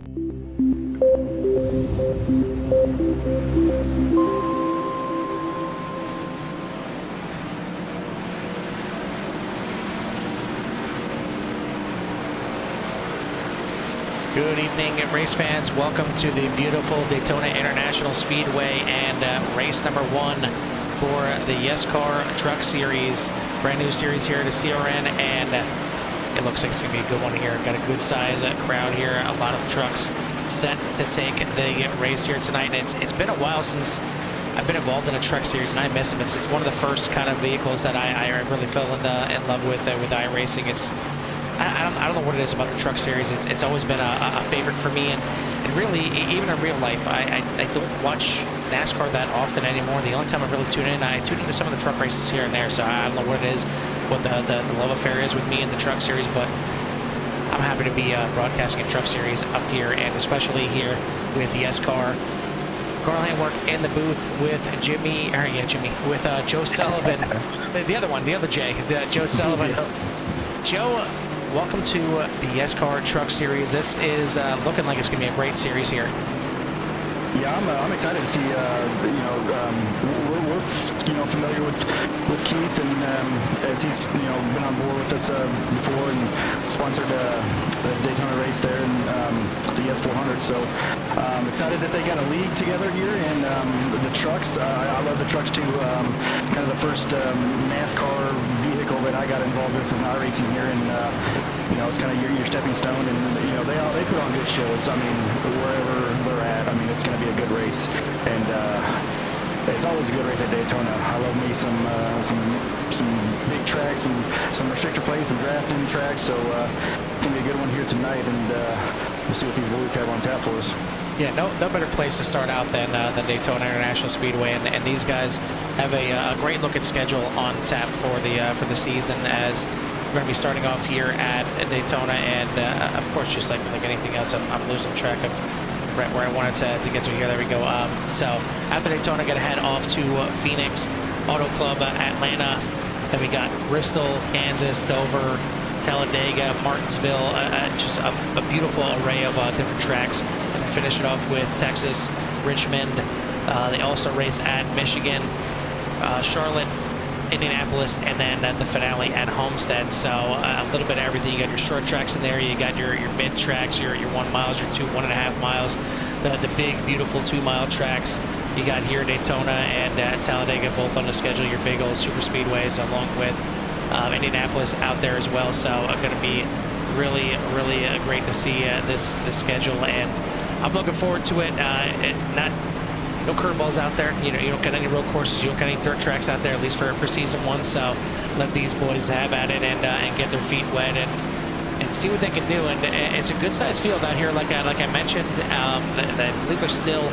Good evening, race fans. Welcome to the beautiful Daytona International Speedway and race number 1 for the YESCAR Truck Series. Brand new series here to CRN, and it looks like it's going to be a good one here. Got a good size crowd here. A lot of trucks set to take the race here tonight. And it's been a while since I've been involved in a truck series, and I miss them. It's one of the first kind of vehicles that I really fell in love with iRacing. I don't know what it is about the truck series. It's always been a favorite for me, and really, even in real life, I don't watch NASCAR that often anymore. The only time I really tune into some of the truck races here and there, so I don't know what it is, what the love affair is with me and the truck series, but I'm happy to be broadcasting a truck series up here, and especially here with YESCAR. Carl Handwork in the booth with with Joe Sullivan, the other Jay, Joe Sullivan. Joe, welcome to the YESCAR Truck Series. This is looking like it's going to be a great series here. Yeah, I'm excited to see. We're familiar with Keith, and as he's been on board with us before and sponsored the Daytona race there and the YES400. So excited that they got a league together here, and the trucks. I love the trucks too. Kind of the first NASCAR vehicle that I got involved with in iRacing here, and it's kind of your stepping stone, and they put on good shows. I mean, wherever they're at, I mean, it's going to be a good race, and it's always a good race at Daytona. I love me some big tracks, some restrictor plates, some drafting tracks, so it's going to be a good one here tonight, and we'll see what these boys have on tap for us. Yeah, no better place to start out than Daytona International Speedway, and these guys have a great looking schedule on tap for the season, as we're going to be starting off here at Daytona, and of course, just like anything else, I'm losing track of right where I wanted to get to here. There we go. So after Daytona, going to head off to Phoenix Auto Club, Atlanta. Then we got Bristol, Kansas, Dover, Talladega, Martinsville. Just a beautiful array of different tracks. And then finish it off with Texas, Richmond. They also race at Michigan, Charlotte, Indianapolis, and then the finale at Homestead. So a little bit of everything. You got your short tracks in there. You got your mid tracks, your 1 miles, your 1.5 miles, the big beautiful 2 mile tracks. You got here Daytona and Talladega both on the schedule. Your big old super speedways, along with Indianapolis out there as well. So going to be really great to see this schedule, and I'm looking forward to it. No curveballs out there. You don't get any road courses. You don't get any dirt tracks out there, at least for season 1. So let these boys have at it and get their feet wet and see what they can do. And it's a good sized field out here, like I mentioned. I believe there's still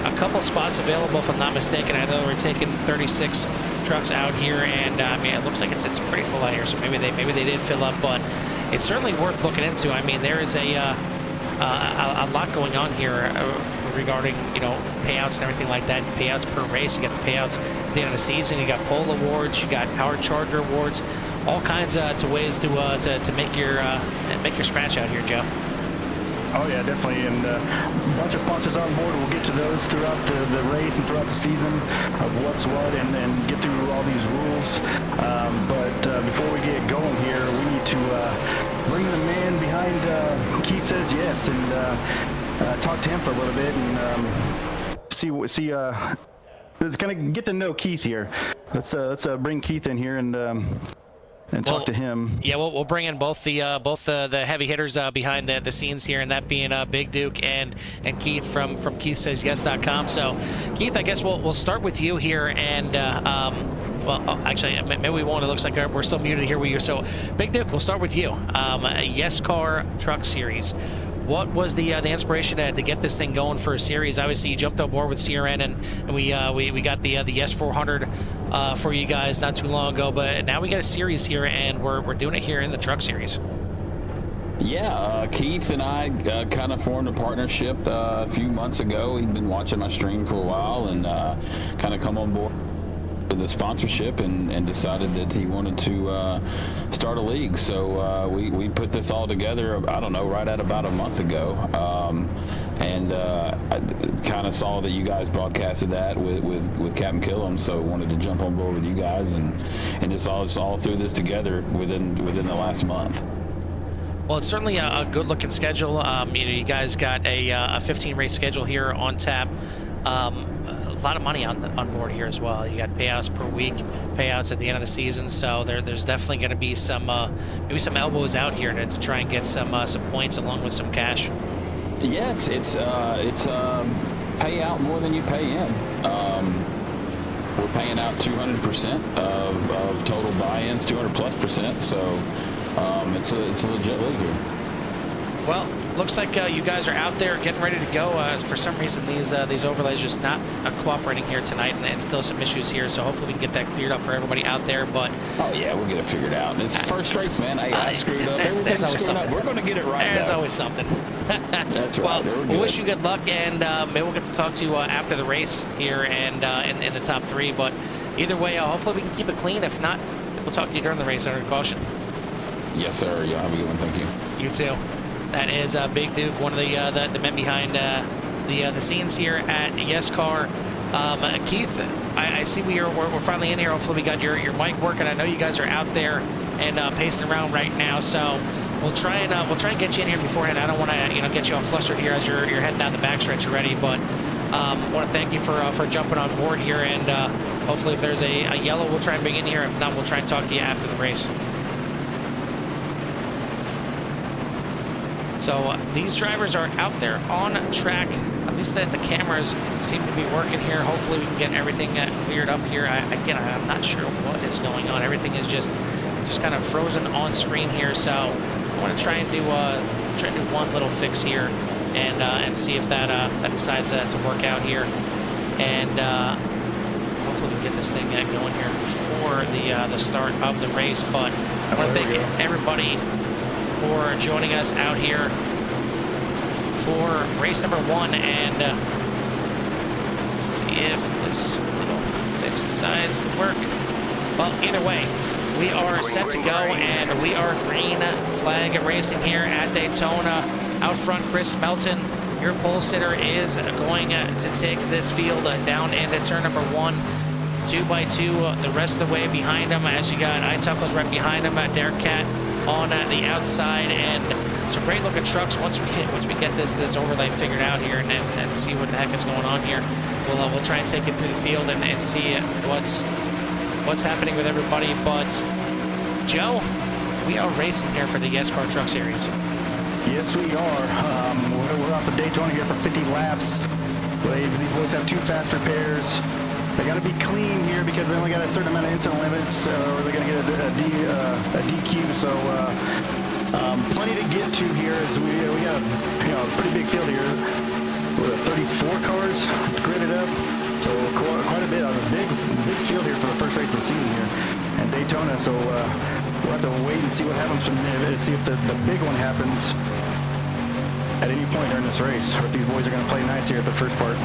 a couple spots available, if I'm not mistaken. I know we're taking 36 trucks out here, and I mean, it looks like it's pretty full out here. So maybe they did fill up, but it's certainly worth looking into. I mean, there is a lot going on here regarding payouts and everything like that. Payouts per race. You got the payouts at the end of the season. You got pole awards. You got Howard Charger awards. All kinds of ways to make your scratch out here, Joe. Oh yeah, definitely, and a bunch of sponsors on board. We'll get to those throughout the race and throughout the season of what's what, and then get through all these rules. But before we get going here, we need to bring the man behind Keith Says Yes and talk to him for a little bit and see. Let's kind of get to know Keith here. Let's bring Keith in here and talk to him. Yeah, we'll bring in both the heavy hitters behind the scenes here, and that being Big Duke and Keith from KeithSaysYes.com. So, Keith, I guess we'll start with you here, and well, actually, maybe we won't. It looks like we're still muted here with you. So, Big Duke, we'll start with you. YESCAR Truck Series. What was the inspiration to get this thing going for a series? Obviously, you jumped on board with CRN, and we got the YES400 for you guys not too long ago. But now we got a series here, and we're doing it here in the Truck Series. Yeah, Keith and I kind of formed a partnership a few months ago. He'd been watching my stream for a while and kind of come on board the sponsorship and decided that he wanted to start a league. So we put this all together, I don't know, right at about a month ago. And I kind of saw that you guys broadcasted that with Captain Killam, so wanted to jump on board with you guys and just all threw this together within the last month. Well, it's certainly a good-looking schedule. You guys got a 15-race schedule here on tap. A lot of money on board here as well. You got payouts per week, payouts at the end of the season. So there's definitely going to be some maybe some elbows out here to try and get some points along with some cash. Yeah, it's payout more than you pay in. We're paying out 200% of total buy-ins, 200+%. So it's a legit league here. Well, looks like you guys are out there getting ready to go. For some reason, these overlays just not cooperating here tonight, and still some issues here. So hopefully we can get that cleared up for everybody out there. But oh yeah, we'll get it figured out. It's first race, man. I screwed up. There's always something. We're going to get it right. There's always something. That's right. Well, we wish you good luck, and maybe we'll get to talk to you after the race here and in the top 3. But either way, hopefully we can keep it clean. If not, we'll talk to you during the race under caution. Yes, sir. Y'all have a good one. Thank you. You too. That is Big Duke, one of the men behind the scenes here at YESCAR. Keith, I see we're finally in here. Hopefully we got your mic working. I know you guys are out there and pacing around right now, so we'll try and get you in here beforehand. I don't want to get you all flustered here as you're heading down the backstretch already, but want to thank you for jumping on board here, and hopefully if there's a yellow, we'll try and bring in here. If not, we'll try and talk to you after the race. So these drivers are out there on track. At least the cameras seem to be working here. Hopefully we can get everything cleared up here. I'm not sure what is going on. Everything is just kind of frozen on screen here. So I want to try and do one little fix here and see if that decides to work out here. And hopefully we can get this thing going here before the start of the race. But I want to thank everybody for joining us out here for race number 1, and let's see if this little fix decides to work. Well, either way, we are set to go, and we are green flag racing here at Daytona. Out front, Chris Melton, your pole sitter, is going to take this field down into turn number 1, 2x2, the rest of the way behind him, as you got Ituckles right behind him, Derek Cat on the outside, and some great looking trucks. Once we get this overlay figured out here and see what the heck is going on here, we'll try and take it through the field and see what's happening with everybody. But Joe, we are racing here for the YESCAR Truck Series. Yes, we are. We're off of Daytona here for 50 laps. These boys have 2 faster pairs. They got to be clean here because they only got a certain amount of incident limits, or they're going to get a DQ. So plenty to get to here. As we got a pretty big field here with 34 cars gridded up. So quite a bit on a big field here for the first race of the season here in Daytona. So we'll have to wait and see what happens from there. See if the big one happens at any point during this race, or if these boys are going to play nice here at the first part.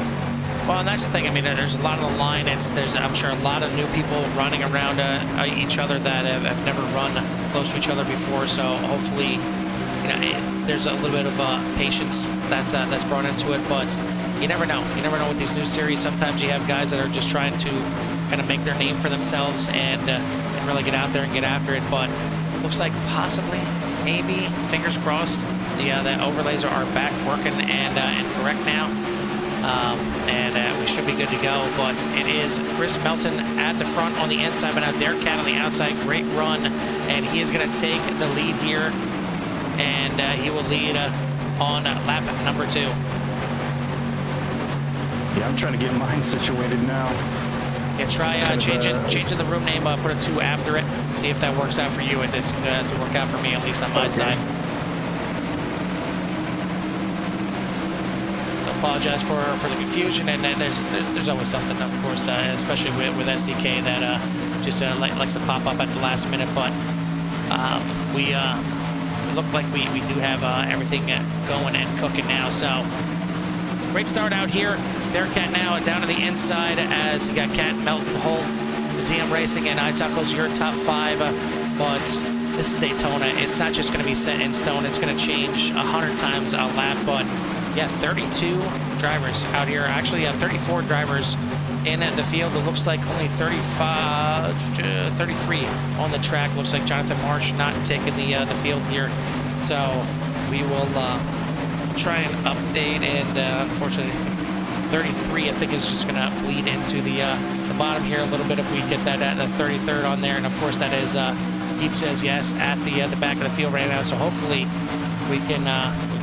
Well, and that's the thing. I mean, there's a lot on the line. There's, I'm sure, a lot of new people running around each other that have never run close to each other before. So hopefully, there's a little bit of patience that's brought into it. But you never know. You never know with these new series. Sometimes you have guys that are just trying to kind of make their name for themselves and really get out there and get after it. But it looks like possibly, maybe, fingers crossed, the overlays are back working and correct now. And we should be good to go, but it is Chris Melton at the front on the inside, but now Derek Cat on the outside. Great run, and he is going to take the lead here, and he will lead on lap number 2. Yeah, I'm trying to get mine situated now. Yeah, try changing the room name, put a 2 after it, see if that works out for you. It does to work out for me, at least on my side. Apologize for the confusion, and then there's always something, of course, especially with SDK that just likes to pop up at the last minute. But we look like we do have everything going and cooking now. So great start out here. Derek Cat now down to the inside as you got Cat, Melton, Holt, ZM Racing and iTuckles, your top 5. But this is Daytona. It's not just going to be set in stone. It's going to change 100 times a lap. But yeah, 32 drivers out here. Actually, 34 drivers in the field. It looks like only 33 on the track. Looks like Jonathan Marsh not taking the field here. So we will try and update, and unfortunately 33 I think is just going to bleed into the bottom here a little bit if we get that at the 33rd on there. And of course that is Heath says yes at the back of the field right now, so hopefully we can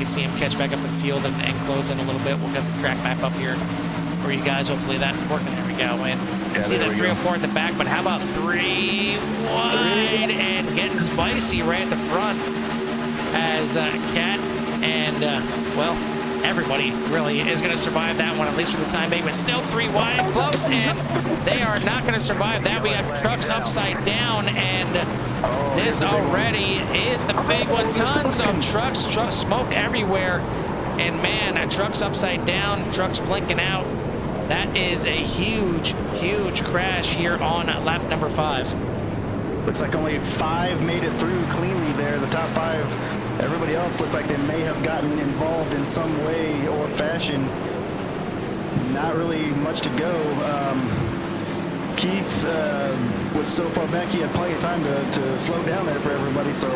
see him catch back up in the field and close in a little bit. We'll get the track map up here for you guys. Hopefully that's working. There we go. And you see that 304 at the back, but how about 3 wide and getting spicy right at the front as Cat and well, everybody really is going to survive that one, at least for the time being, but still 3 wide, close, and they are not going to survive that. We have trucks upside down, and this already is the big one. Tons of trucks, smoke everywhere, and man, trucks upside down, trucks blinking out. That is a huge, huge crash here on lap number 5. Looks like only 5 made it through cleanly there, the top 5. Everybody else looked like they may have gotten involved in some way or fashion. Not really much to go. Keith was so far back, he had plenty of time to slow down there for everybody. So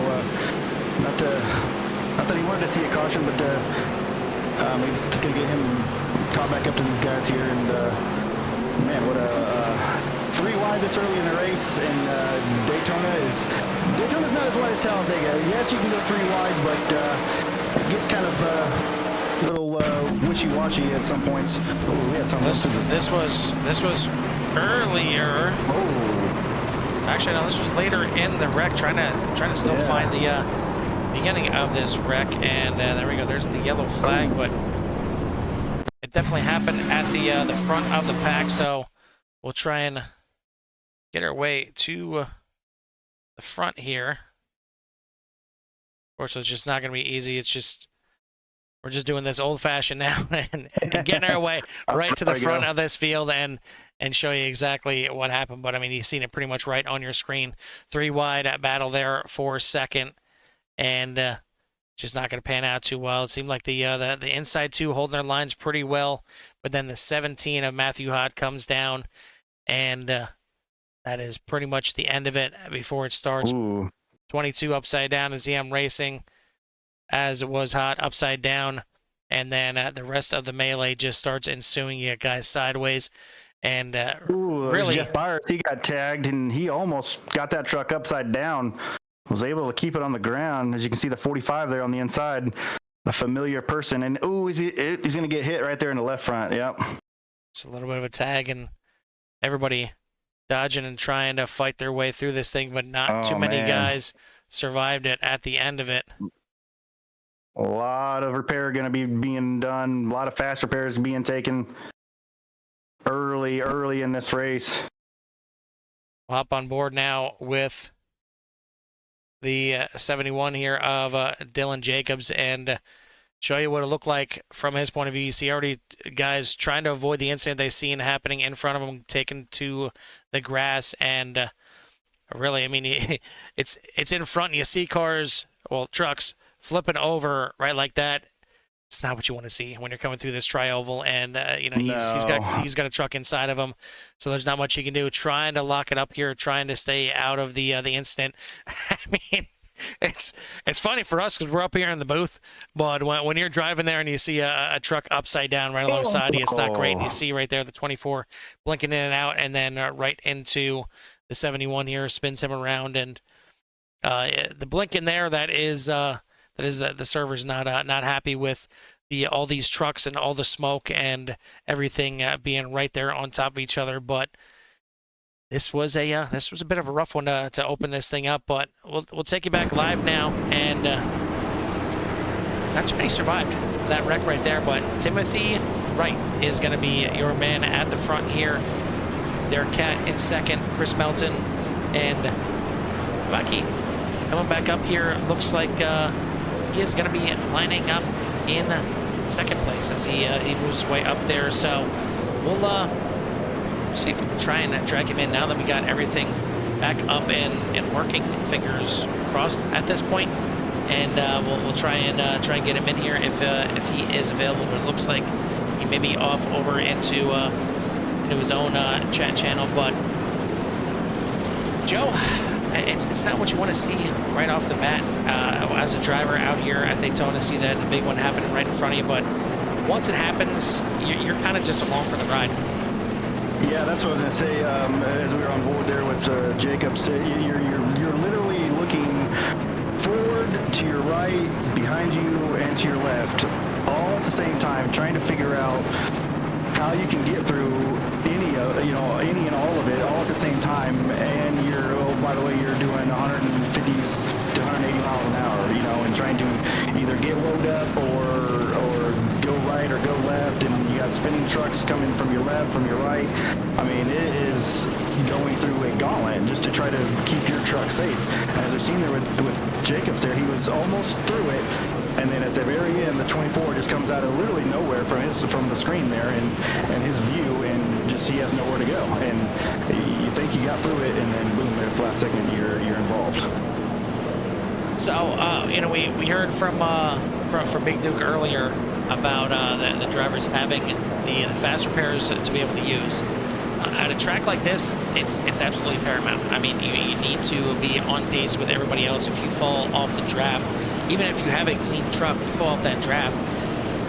not that he wanted to see a caution, but it's going to get him caught back up to these guys here. And man, what a 3 wide this early in the race, and Daytona's not as wide as Talladega. Yes, you can go 3 wide, but it gets kind of a little wishy-washy at some points. Oh, we had something. This was earlier. Oh, actually, no, this was later in the wreck. Trying to still find the beginning of this wreck, and there we go. There's the yellow flag, but it definitely happened at the front of the pack. So we'll try and get our way to the front here. Of course, it's just not going to be easy. It's just, we're just doing this old-fashioned now and getting our way right to the front of this field and show you exactly what happened. But I mean, you've seen it pretty much right on your screen. 3 wide at battle there for second, and just not going to pan out too well. It seemed like the inside 2 holding their lines pretty well, but then the 17 of Matthew Hott comes down, and that is pretty much the end of it before it starts. ooh. 22 upside down is ZM Racing, as it was Hot upside down, and then the rest of the melee just starts ensuing. You guys sideways, and really Jeff Byers, he got tagged, and he almost got that truck upside down. Was able to keep it on the ground. As you can see, the 45 there on the inside, a familiar person, and he's going to get hit right there in the left front. Yep. it's a little bit of a tag, and everybody dodging and trying to fight their way through this thing, but not too many guys survived it at the end of it. A lot of repair going to be being done. A lot of fast repairs being taken early in this race. We'll hop on board now with the 71 here of Dylan Jacobs and show you what it looked like from his point of view. You see already guys trying to avoid the incident they seen happening in front of them, taken to the grass, and really, I mean, it's in front, and you see cars, well, trucks flipping over right like that. It's not what you want to see when you're coming through this tri-oval, and you know, he's got a truck inside of him, so there's not much he can do. Trying to lock it up here, trying to stay out of the incident. I mean, it's funny for us because we're up here in the booth, but when you're driving there and you see a truck upside down right alongside you, it's not great. You see right there the 24 blinking in and out, and then right into the 71 here, spins him around, and the blink in there, that is the server's not happy with all these trucks and all the smoke and everything being right there on top of each other. But this was a bit of a rough one to open this thing up. But we'll take you back live now, and not too many survived that wreck right there. But Timothy Wright is going to be your man at the front here. Derek Cat in second, Chris Melton, and Keith coming back up here. Looks like he is going to be lining up in second place as he moves his way up there. So we'll see if we can try and drag him in now that we got everything back up and working. Fingers crossed at this point. And we'll try and get him in here if he is available. But it looks like he may be off over into his own chat channel. But Joe, it's not what you want to see right off the bat as a driver out here at Daytona. See the big one happening right in front of you, but once it happens, you're kind of just along for the ride. Yeah, that's what I was going to say. As we were on board there with Jacobs, you're literally looking forward, to your right, behind you, and to your left, all at the same time, trying to figure out how you can get through any and all of it, all at the same time. And you're, oh, by the way, you're doing 150 to 180 miles an hour, and trying to either get loaded up or go right or go left, and you got spinning trucks coming from your left, from your right. I mean, it is going through a gauntlet just to try to keep your truck safe. As we've seen there with Jacobs there, he was almost through it, and then at the very end, the 24 just comes out of literally nowhere from the screen there and his view, and just he has nowhere to go. And you think you got through it, and then boom, at the last second, you're involved. So we heard from Big Duke earlier about the drivers having the fast repairs to be able to use. At a track like this, it's absolutely paramount. I mean, you need to be on pace with everybody else. If you fall off the draft, even if you have a clean truck, you fall off that draft,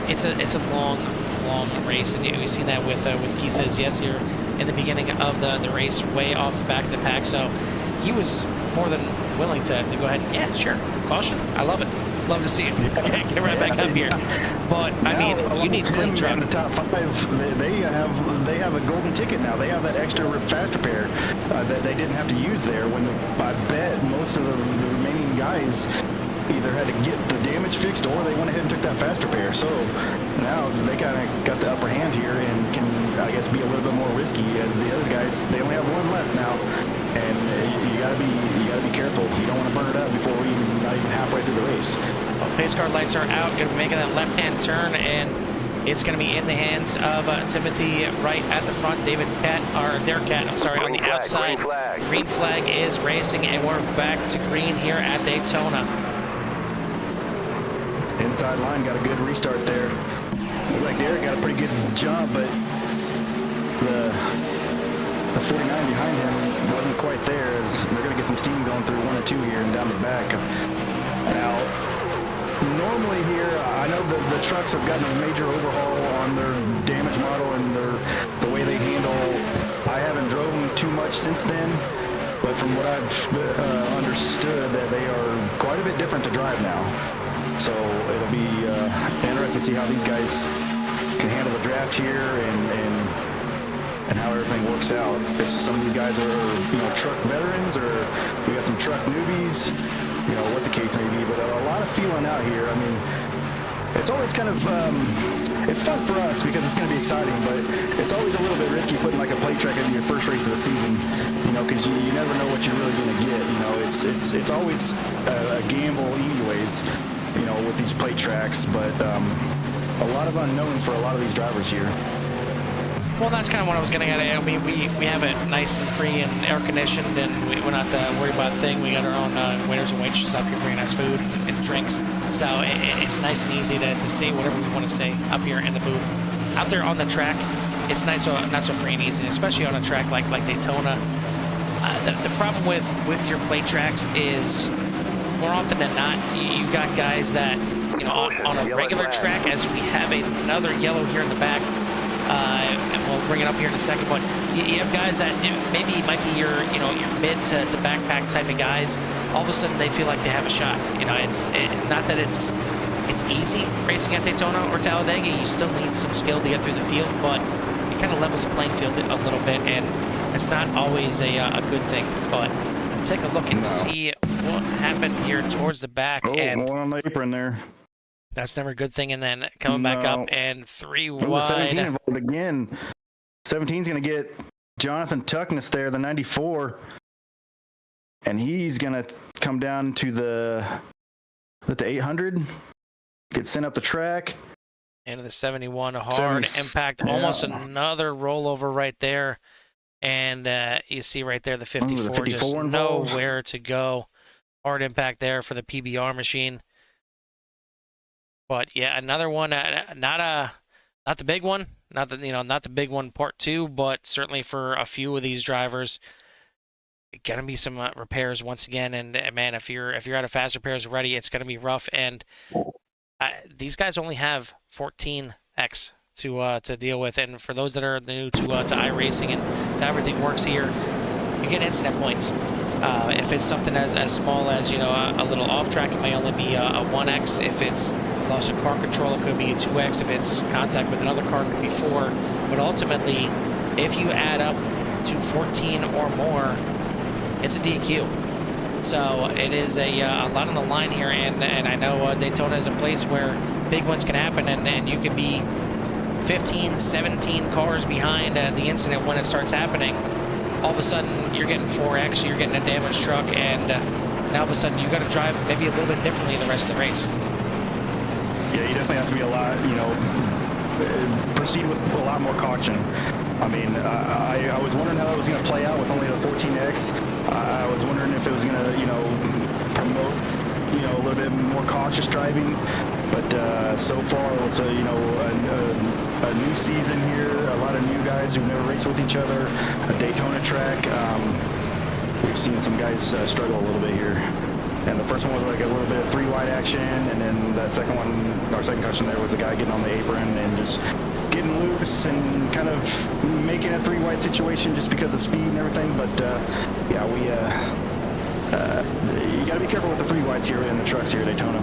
it's a long race. And we've seen that with Keith says yes here in the beginning of the race, way off the back of the pack. So he was more than willing to go ahead and, yeah, sure, caution. I love it. Love to see it. Get right back up here. But I mean, you need clean truck. In the top 5, they have a golden ticket now. They have that extra fast repair that they didn't have to use there. When I bet most of the remaining guys either had to get the damage fixed or they went ahead and took that fast repair. So now they kind of got the upper hand here and can, I guess, be a little bit more risky. As the other guys, they only have one left now, and you gotta be careful. You don't want to burn it up before not even halfway through the race. Well, pace car lights are out. Going to be making that left-hand turn, and it's going to be in the hands of Timothy right at the front. Derek Cat, I'm sorry, on the outside. Green flag is racing, and we're back to green here at Daytona. Inside line got a good restart there. Looks like Derek got a pretty good job, but the 49 behind him wasn't quite there, as they're going to get some steam going through 1 and 2 here and down the back. Now, normally here, I know that the trucks have gotten a major overhaul on their damage model and the way they handle. I haven't driven too much since then, but from what I've understood, that they are quite a bit different to drive now. So it'll be interesting to see how these guys can handle the draft here and how everything works out. If some of these guys are, truck veterans, or we got some truck newbies, what the case may be. But a lot of feeling out here. I mean, it's always kind of, it's fun for us because it's going to be exciting, but it's always a little bit risky putting like a plate track into your first race of the season, because you never know what you're really going to get. It's always a gamble anyways, with these plate tracks, but a lot of unknowns for a lot of these drivers here. Well, that's kind of what I was getting at. I mean, we have it nice and free and air conditioned, and we're not worried about a thing. We got our own waiters and waitresses up here bringing us food and drinks, so it's nice and easy to say whatever we want to say up here in the booth. Out there on the track, it's not so free and easy, especially on a track like Daytona. The problem with your plate tracks is more often than not, you got guys that on a regular track, as we have another yellow here in the back. And we'll bring it up here in a second, but you have guys that maybe might be your mid to backpack type of guys. All of a sudden, they feel like they have a shot. It's not that it's easy racing at Daytona or Talladega. You still need some skill to get through the field, but it kind of levels the playing field a little bit, and it's not always a good thing. But take a look and see what happened here towards the back. And one on the apron there. That's never a good thing. And then coming back up and 3 wide. 17 involved again. 17's going to get Jonathan Tuckness there, the 94. And he's going to come down to the 800. Get sent up the track. Into the 71. Hard impact. Almost another rollover right there. And you see right there the 54, the 54 just involved. nowhere to go. Hard impact there for the PBR machine. But yeah, another one, not the big one, not the big one part 2, but certainly for a few of these drivers, gonna be some repairs once again. And man, if you're out of fast repairs already, it's gonna be rough. And these guys only have 14X to deal with. And for those that are new to iRacing and to everything works here, you get incident points. If it's something as small as a little off track, it may only be a 1X. If it's loss of car control, it could be a 2X. If it's contact with another car, it could be 4. But ultimately, if you add up to 14 or more, it's a DQ. So it is a lot on the line here, and I know Daytona is a place where big ones can happen, and you can be 15, 17 cars behind the incident when it starts happening. All of a sudden, you're getting 4X, you're getting a damaged truck, and now all of a sudden, you've got to drive maybe a little bit differently the rest of the race. Yeah, you definitely have to be a lot, proceed with a lot more caution. I mean, I was wondering how that was going to play out with only the 14X. I was wondering if it was going to, promote, a little bit more cautious driving. But so far, with a new season here, a lot of new guys who've never raced with each other, a Daytona track, we've seen some guys struggle a little bit here. And the first one was like a little bit of 3-wide action, and then that second one, our second caution there was a guy getting on the apron and just getting loose and kind of making a 3-wide situation just because of speed and everything. But yeah, you got to be careful with the 3-wides here in the trucks here at Daytona.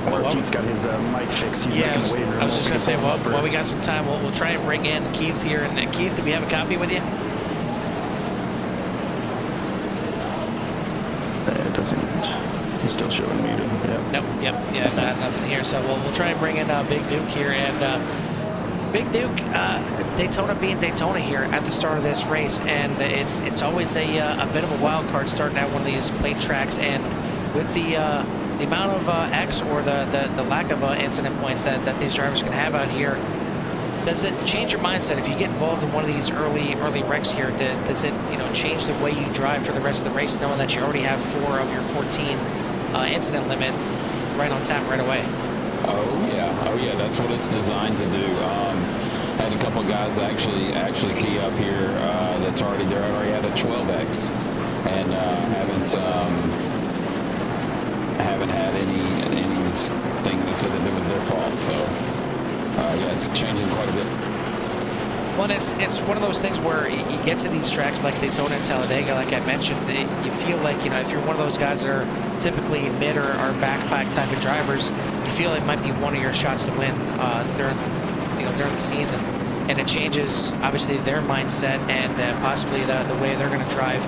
Or Keith's got his mic fixed. He's Yeah, making a wave. I was just going to say, well, we got some time. We'll try and bring in Keith here. And Keith, do we have a copy with you? It doesn't. He's still showing muted. Yep. Nope. Yep. Yeah. Nothing here. So we'll try and bring in Big Duke here. And Big Duke, Daytona being Daytona here at the start of this race, and it's always a bit of a wild card starting at one of these plate tracks. And with the amount of X or the lack of incident points that these drivers can have out here, does it change your mindset if you get involved in one of these early wrecks here? Does it change the way you drive for the rest of the race, knowing that you already have 4 of your 14 incident limit right on tap right away? Oh yeah, that's what it's designed to do. Had a couple of guys actually key up here that's already there. Already had a 12X, and haven't had anything that said that it was their fault. So yeah, it's changing quite a bit. Well, it's one of those things where you get to these tracks like Daytona and Talladega, like I mentioned, you feel like, if you're one of those guys that are typically mid or backpack type of drivers, you feel it might be one of your shots to win during the season. And it changes, obviously, their mindset and possibly the way they're going to drive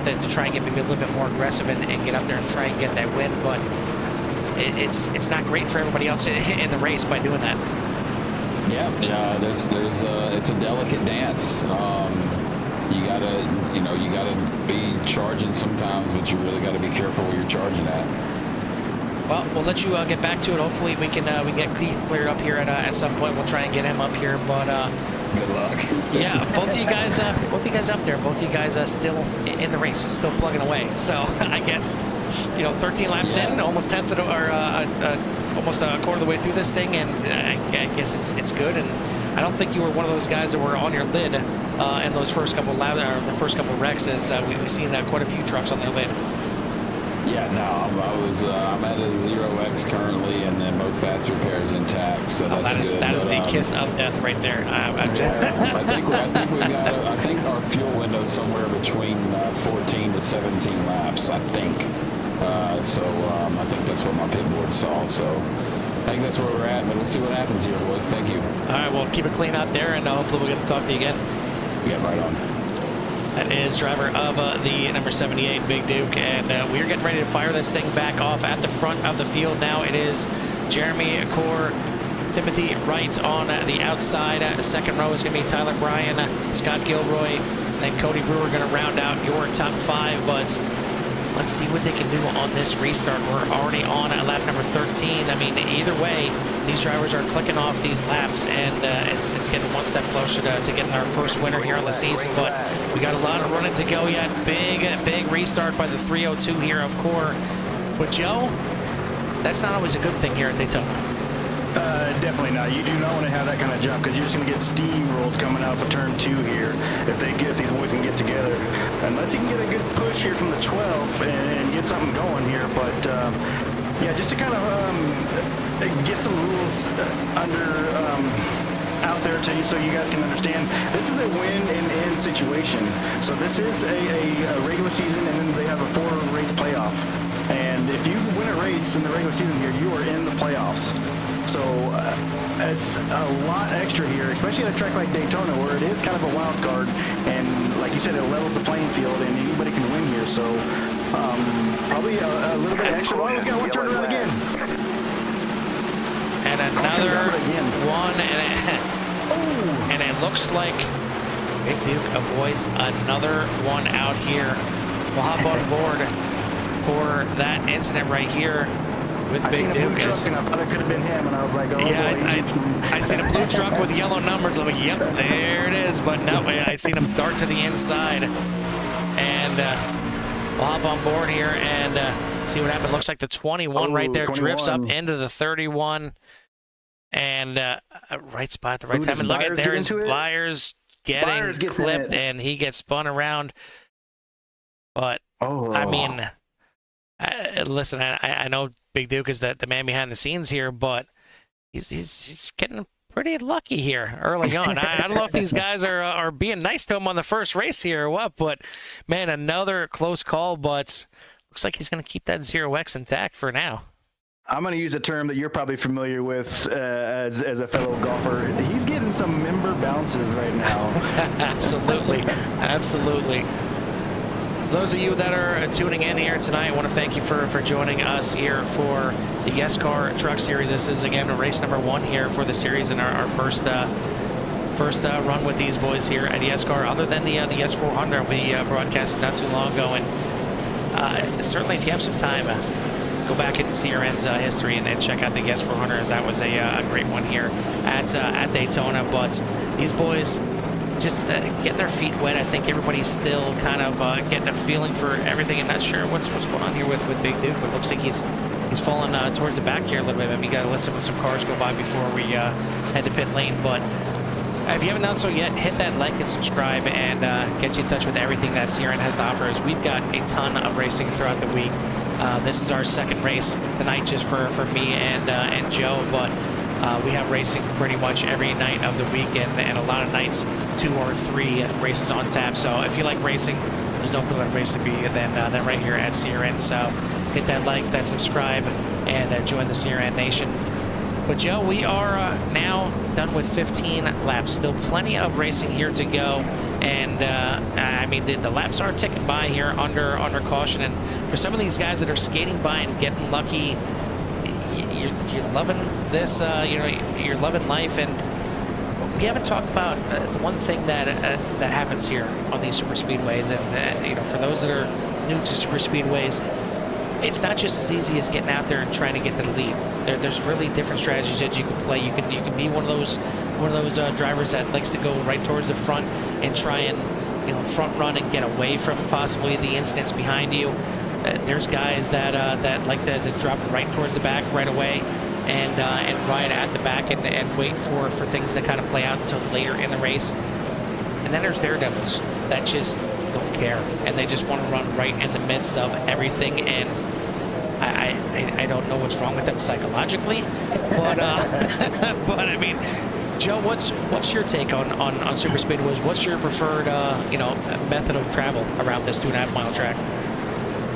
to try and get maybe a little bit more aggressive and get up there and try and get that win. But it's not great for everybody else in the race by doing that. Yeah. It's a delicate dance. You gotta be charging sometimes, but you really got to be careful where you're charging at. Well, we'll let you get back to it. Hopefully, we can get Keith cleared up here at some point. We'll try and get him up here, but good luck. Yeah, both of you guys up there. Both of you guys still in the race, still plugging away. So I guess 13 laps in, almost 10th or almost a quarter of the way through this thing, and I guess it's good. And I don't think you were one of those guys that were on your lid in those first couple laps, or the first couple wrecks, as we've seen quite a few trucks on their lid. Yeah, no, I'm at a 0X currently, and then both fast repairs intact. So that's good. That is the kiss of death right there. I think our fuel window is somewhere between 14 to 17 laps. I think. So I think that's what my pit board saw. So I think that's where we're at. But we'll see what happens here, boys. Thank you. All right, well, keep it clean out there, and hopefully we'll get to talk to you again. Yeah, right on. That is driver of the number 78, Big Duke, and we're getting ready to fire this thing back off at the front of the field. Now it is Jeremy Kohr, Timothy Wright on the outside. Second row is going to be Tyler Bryan, Scott Gilroy, and then Cody Brewer going to round out your top 5. But let's see what they can do on this restart. We're already on at lap number 13. I mean, either way, these drivers are clicking off these laps, and it's getting one step closer to getting our first winner here on the season. But we got a lot of running to go yet. Big restart by the 302 here of Kohr. But Joe, that's not always a good thing here at Daytona. Definitely not. You do not want to have that kind of jump, because you're just going to get steamrolled coming out of turn 2 here if these boys can get together. Unless you can get a good push here from the 12 and get something going here. But yeah, just to kind of get some rules out there so you guys can understand. This is a win-and-end situation. So this is a regular season, and then they have a 4-race playoff. And if you win a race in the regular season here, you are in the playoffs. So it's a lot extra here, especially at a track like Daytona, where it is kind of a wild card. And like you said, it levels the playing field, and anybody can win here. So probably a little bit extra. Oh, we've got one turn around again. And another one. And it looks like Big Duke avoids another one out here. We'll hop on board for that incident right here with Big Duke. I thought it could have been him, and I was like, oh, yeah, I seen a blue truck with yellow numbers. I'm like, yep, there it is. But no, I seen him dart to the inside. And we'll hop on board here and see what happened. Looks like the 21 right there 21. Drifts up into the 31. And right spot at the right time. And look at there's Byers getting clipped, and he gets spun around. But, I mean, listen, I know Big Duke is the man behind the scenes here, but he's getting pretty lucky here early on. I don't know if these guys are being nice to him on the first race here or what, but, man, another close call, but looks like he's going to keep that 0X intact for now. I'm going to use a term that you're probably familiar with as a fellow golfer. He's getting some member bounces right now. Absolutely. Absolutely. Those of you that are tuning in here tonight, I want to thank you for joining us here for the YESCAR Truck Series. This is, again, race number 1 here for the series and our first run with these boys here at YESCAR. Other than the YES400 we broadcasted not too long ago. And certainly if you have some time, go back and see CRN's history and check out the YES400, as that was a great one here at Daytona. But these boys just getting their feet wet. I think everybody's still kind of getting a feeling for everything. I'm not sure what's going on here with Big Duke, but it looks like he's falling towards the back here a little bit. Maybe you got to let some cars go by before we head to pit lane. But if you haven't done so yet, hit that like and subscribe, and get you in touch with everything that CRN has to offer. As we've got a ton of racing throughout the week. This is our second race tonight, just for me and Joe, but we have racing pretty much every night of the week, and a lot of nights 2 or 3 races on tap. So if you like racing, there's no better race to be than right here at CRN. So hit that like, that subscribe, and join the CRN Nation. But Joe, we are now done with 15 laps. Still plenty of racing here to go, and I mean the laps are ticking by here under caution. And for some of these guys that are skating by and getting lucky, you're loving this. You're loving life. And we haven't talked about the one thing that happens here on these super speedways. And for those that are new to super speedways, it's not just as easy as getting out there and trying to get to the lead. There's really different strategies that you can play. You can be one of those drivers that likes to go right towards the front and try and front run and get away from possibly the incidents behind you. There's guys that like to drop right towards the back right away and ride at the back and wait for things to kind of play out until later in the race. And then there's daredevils that just don't care, and they just want to run right in the midst of everything. And I don't know what's wrong with them psychologically, but but I mean, Joe, what's your take on super speedways? What's your preferred method of travel around this 2.5-mile track?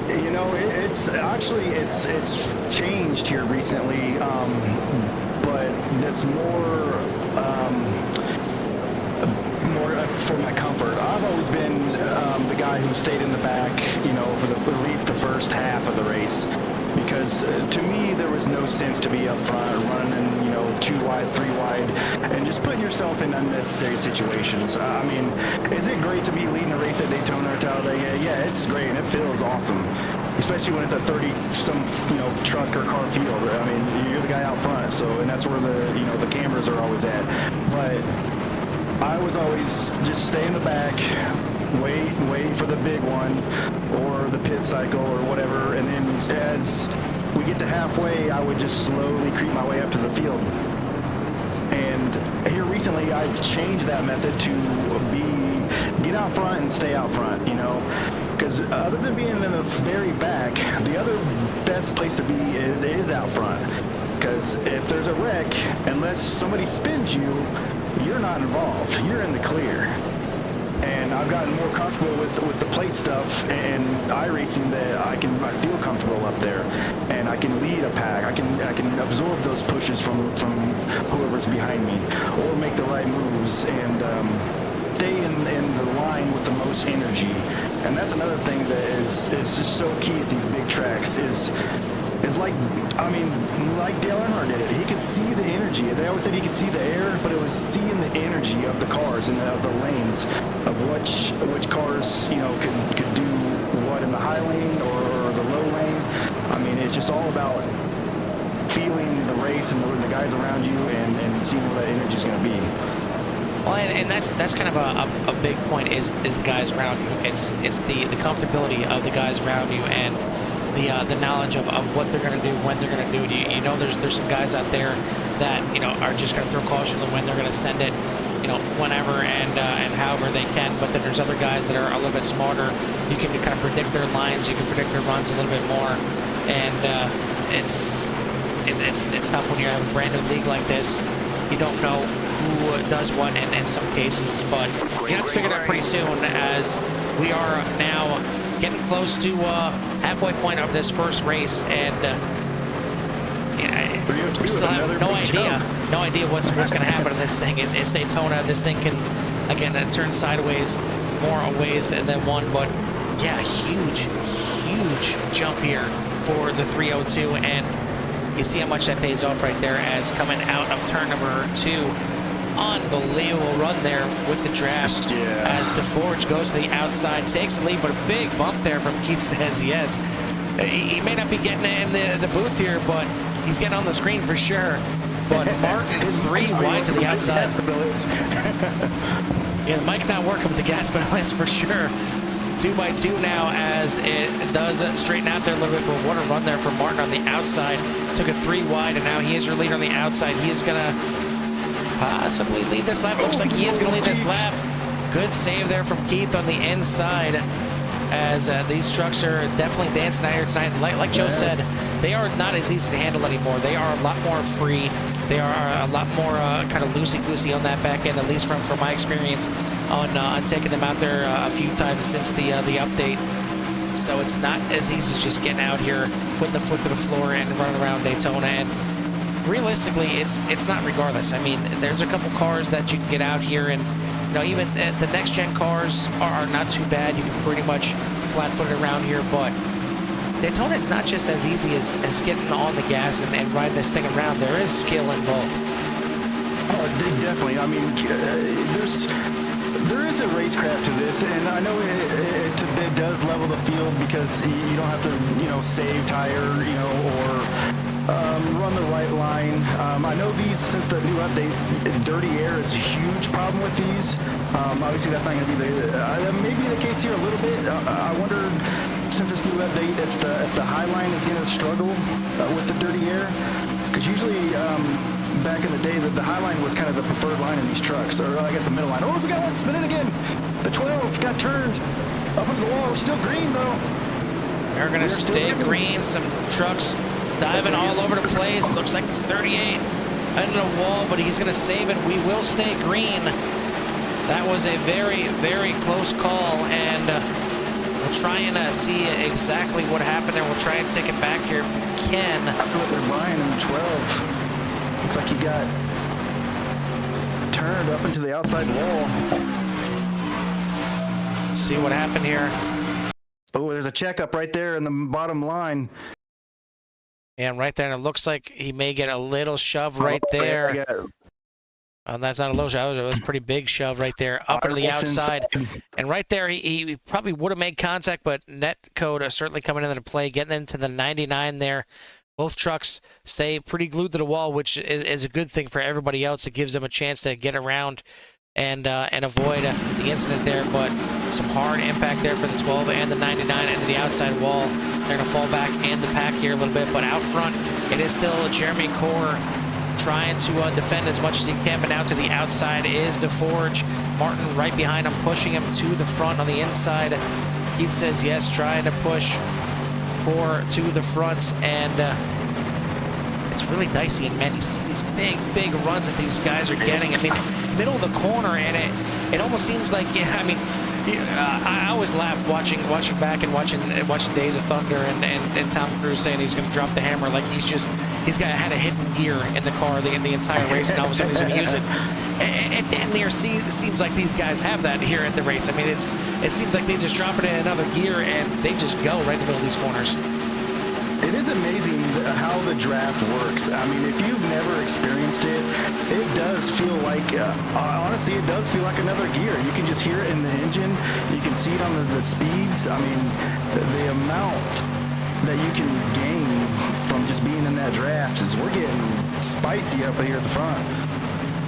It's actually it's changed here recently, but that's more for my comfort. I've always been the guy who stayed in the back, for at least the first half of the race, because to me there was no sense to be up front running 2 wide, 3 wide, and just putting yourself in unnecessary situations. I mean, is it great to be leading a race at Daytona or Talladega? Yeah, it's great and it feels awesome. especially when it's a 30-some truck or car field. I mean, you're the guy out front, so and that's where the cameras are always at. But I was always just stay in the back, wait for the big one or the pit cycle or whatever, and then as we get to halfway, I would just slowly creep my way up to the field. And here recently, I've changed that method to get out front and stay out front, because other than being in the very back, the other best place to be is out front. Because if there's a wreck, unless somebody spins you, you're not involved. You're in the clear. And I've gotten more comfortable with the plate stuff and iRacing that I feel comfortable up there, and I can lead a pack. I can absorb those pushes from whoever's behind me, or make the right moves and stay in the line with the most energy. And that's another thing that is just so key at these big tracks is like Dale Earnhardt did it. He could see the energy. They always said he could see the air, but it was seeing the energy of the cars and of the lanes, of which cars could do what in the high lane or the low lane. I mean, it's just all about feeling the race and the guys around you and seeing where that energy is going to be. Well, and that's kind of a big point is the guys around you. It's the comfortability of the guys around you and the knowledge of what they're going to do, when they're going to do it. There's some guys out there that are just going to throw caution to the wind. They're going to send it whenever and however they can. But then there's other guys that are a little bit smarter. You can kind of predict their lines. You can predict their runs a little bit more. And it's tough when you have a brand new league like this. You don't know who does what in some cases, but you have to figure it out pretty soon, as we are now getting close to halfway point of this first race, and we still have no idea what's going to happen in this thing. It's Daytona. This thing can, again, turn sideways more ways than one, but yeah, huge jump here for the 302, and you see how much that pays off right there as coming out of turn number 2. Unbelievable run there with the draft, as DeForge goes to the outside, takes the lead, but a big bump there from Keith says yes. He may not be getting in the booth here, but he's getting on the screen for sure. But Martin 3 wide to the outside. Yeah, the mic not working with the gas pedal is for sure. 2x2 now as it does straighten out there a little bit, but what a run there for Martin on the outside. Took a 3 wide, and now he is your leader on the outside. He is going to possibly lead this lap. Looks like he is going to lead this lap. Good save there from Keith on the inside, as these trucks are definitely dancing out here tonight. Like Joe said, they are not as easy to handle anymore. They are a lot more free. They are a lot more kind of loosey-goosey on that back end, at least from my experience on taking them out there a few times since the update. So it's not as easy as just getting out here, putting the foot to the floor and running around Daytona. And realistically, it's not regardless. I mean, there's a couple cars that you can get out here, and even the next gen cars are not too bad. You can pretty much flat-foot it around here, but Daytona is not just as easy as getting on the gas and riding this thing around. There is skill involved. Oh, definitely. I mean, there is a racecraft to this, and I know it does level the field because you don't have to, save tire, or run the right line. I know these, since the new update, dirty air is a huge problem with these. Obviously, that's not going to be maybe the case here a little bit. I wonder, since this new update, if the high line is going to struggle with the dirty air, because usually back in the day, the high line was kind of the preferred line in these trucks, or I guess the middle line. Oh, we got one spinning again. The 12 got turned up into the wall. We're still green though. They're going to stay green. Some trucks diving all over the place. Looks like the 38 under the wall, but he's going to save it. We will stay green. That was a very, very close call, and we'll try and see exactly what happened there. We'll try and take it back here if we can. They're buying in the 12. Looks like he got turned up into the outside wall. See what happened here. Oh, there's a checkup right there in the bottom line. And right there, and it looks like he may get a little shove right there. That's not a low shove. It was a pretty big shove right there, up into the outside. And right there, he probably would have made contact, but net code certainly coming into play, getting into the 99 there. Both trucks stay pretty glued to the wall, which is a good thing for everybody else. It gives them a chance to get around and avoid the incident there. But some hard impact there for the 12 and the 99 into the outside wall. They're going to fall back in the pack here a little bit, but out front, it is still Jeremy Kohr trying to defend as much as he can, but now to the outside is DeForge. Martin right behind him, pushing him to the front on the inside. He says yes, trying to push Kohr to the front, and it's really dicey. And man, you see these big runs that these guys are getting. I mean, middle of the corner, and it almost seems like, yeah, I mean, I always laugh watching back and watching Days of Thunder and Tom Cruise saying he's going to drop the hammer, like he's had a hidden gear in the car the entire race, and all of a sudden he's going to use it. It damn near seems like these guys have that here at the race. I mean, it seems like they just drop it in another gear and they just go right in the middle of these corners. It is amazing how the draft works. I mean, if you've never experienced it, it does feel like, honestly, it does feel like another gear. You can just hear it in the engine. You can see it on the speeds. I mean, the amount that you can gain from just being in that draft is, we're getting spicy up here at the front.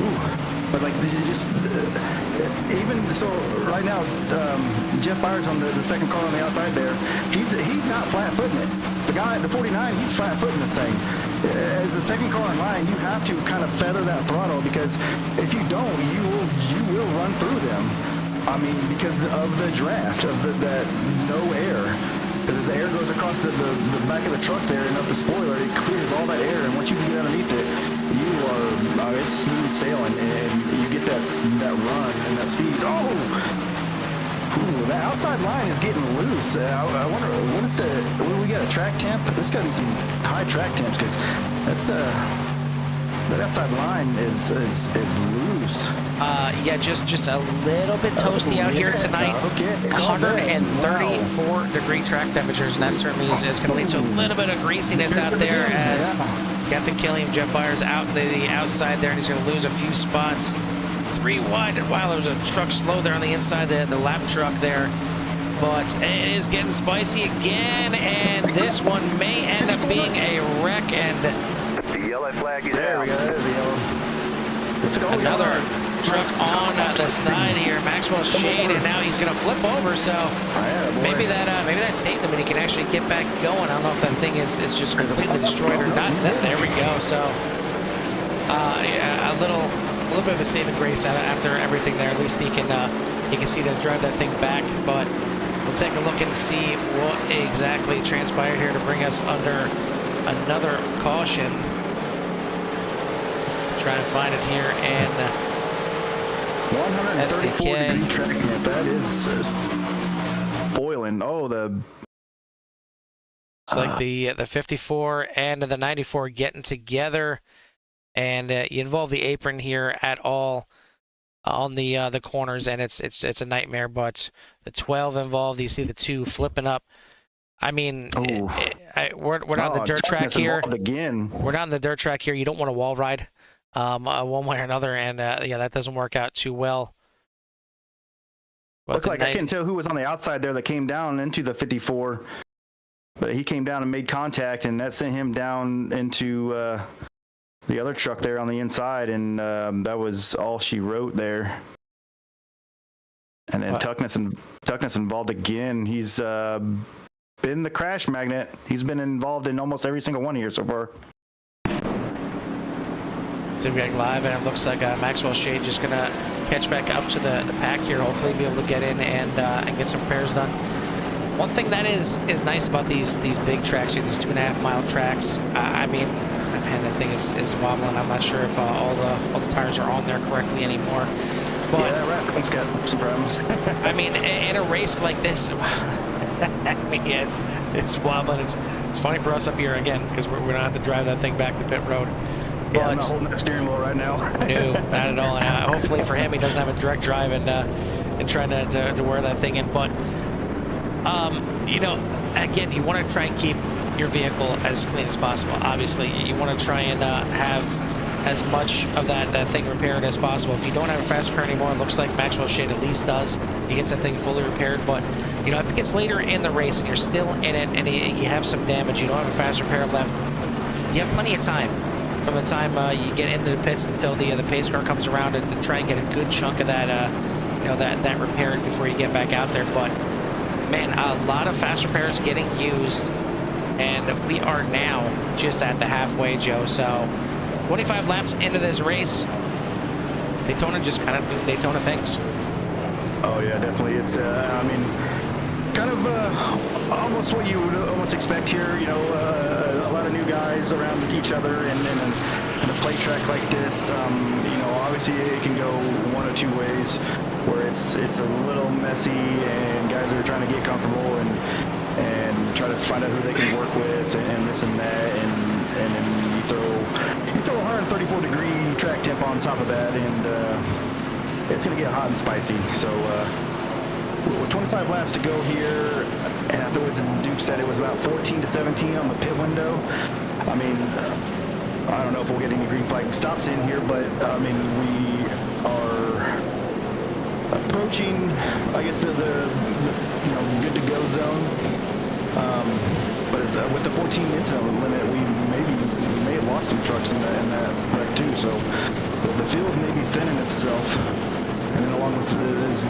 Ooh. But like, you just, even so, right now, Jeff Byers on the second car on the outside there, he's not flat-footing it. The guy, the 49, he's flat-footing this thing. As the second car in line, you have to kind of feather that throttle, because if you don't, you will run through them. I mean, because of the draft, of that no air. Because as the air goes across the back of the truck there and up the spoiler, it clears all that air, and once you can get underneath it, it's smooth sailing, and you get that run and that speed. Ooh, that outside line is getting loose. I wonder, when we got a track temp? There's got to be some high track temps, because that outside line is loose. Yeah, just a little bit toasty out here tonight. Okay. 134 degree track temperatures, and that certainly is going to lead to a little bit of greasiness out there as Captain Killian, Jeff Byers out the outside there, and he's going to lose a few spots. 3 wide, and wow, there was a truck slow there on the inside, the lap truck there. But it is getting spicy again, and this one may end up being a wreck, and the yellow flag is there out. We go, there's the yellow. Another truck on the side here, Maxwell Shade, and now he's going to flip over, so maybe that saved him and he can actually get back going. I don't know if that thing is just completely destroyed or not. There we go. So yeah, a little bit of a saving grace after everything there. At least he can see to drive that thing back. But we'll take a look and see what exactly transpired here to bring us under another caution. Try to find it here, and 134 degree track temp. That is boiling. Oh, it's like the 54 and the 94 getting together, and you involve the apron here at all on the corners, and it's a nightmare. But the 12 involved, you see the 2 flipping up. I mean, we're not on the dirt track here. Again. We're not on the dirt track here. You don't want to wall ride one way or another, and yeah, that doesn't work out too well. Looked like I couldn't tell who was on the outside there that came down into the 54, but he came down and made contact, and that sent him down into the other truck there on the inside, and that was all she wrote there. And then Tuckness involved again. He's been the crash magnet. He's been involved in almost every single one here so far. So we're live, and it looks like Maxwell Shade just going to catch back up to the pack here. Hopefully be able to get in and get some repairs done. One thing that is nice about these big tracks here, these 2.5 mile tracks, I mean, man, that thing is wobbling. I'm not sure if all the tires are on there correctly anymore. But yeah, that reference got some problems. I mean, in a race like this, I mean, yeah, it's wobbling. It's funny for us up here again, because we're gonna have to drive that thing back to pit road. But yeah, I'm not holding that steering wheel right now. No, not at all. And hopefully for him, he doesn't have a direct drive and trying to wear that thing in. But you know, again, you want to try and keep your vehicle as clean as possible. Obviously, you want to try and have as much of that thing repaired as possible. If you don't have a fast repair anymore, it looks like Maxwell Shade at least does. He gets that thing fully repaired, but you know, if it gets later in the race and you're still in it and you have some damage, you don't have a fast repair left, you have plenty of time from the time you get into the pits until the pace car comes around to try and get a good chunk of that you know, that repaired before you get back out there. But man, a lot of fast repairs getting used, and we are now just at the halfway, Joe. So 25 laps into this race, Daytona just kind of doing Daytona things. Oh yeah, definitely. It's I mean, kind of almost what you would almost expect here. You know, a lot of new guys around each other, and a plate track like this. You know, obviously it can go one or two ways, where it's a little messy, and guys are trying to get comfortable and try to find out who they can work with, and this and that, and then you throw a 134-degree track temp on top of that, and it's going to get hot and spicy. So with 25 laps to go here, and afterwards Duke said it was about 14 to 17 on the pit window. I mean, I don't know if we'll get any green flag stops in here, but I mean, we are approaching, I guess, the you know, good to go zone. But with the 14 incident limit, we may have lost some trucks in that wreck too. So the field may be thinning itself. And then along with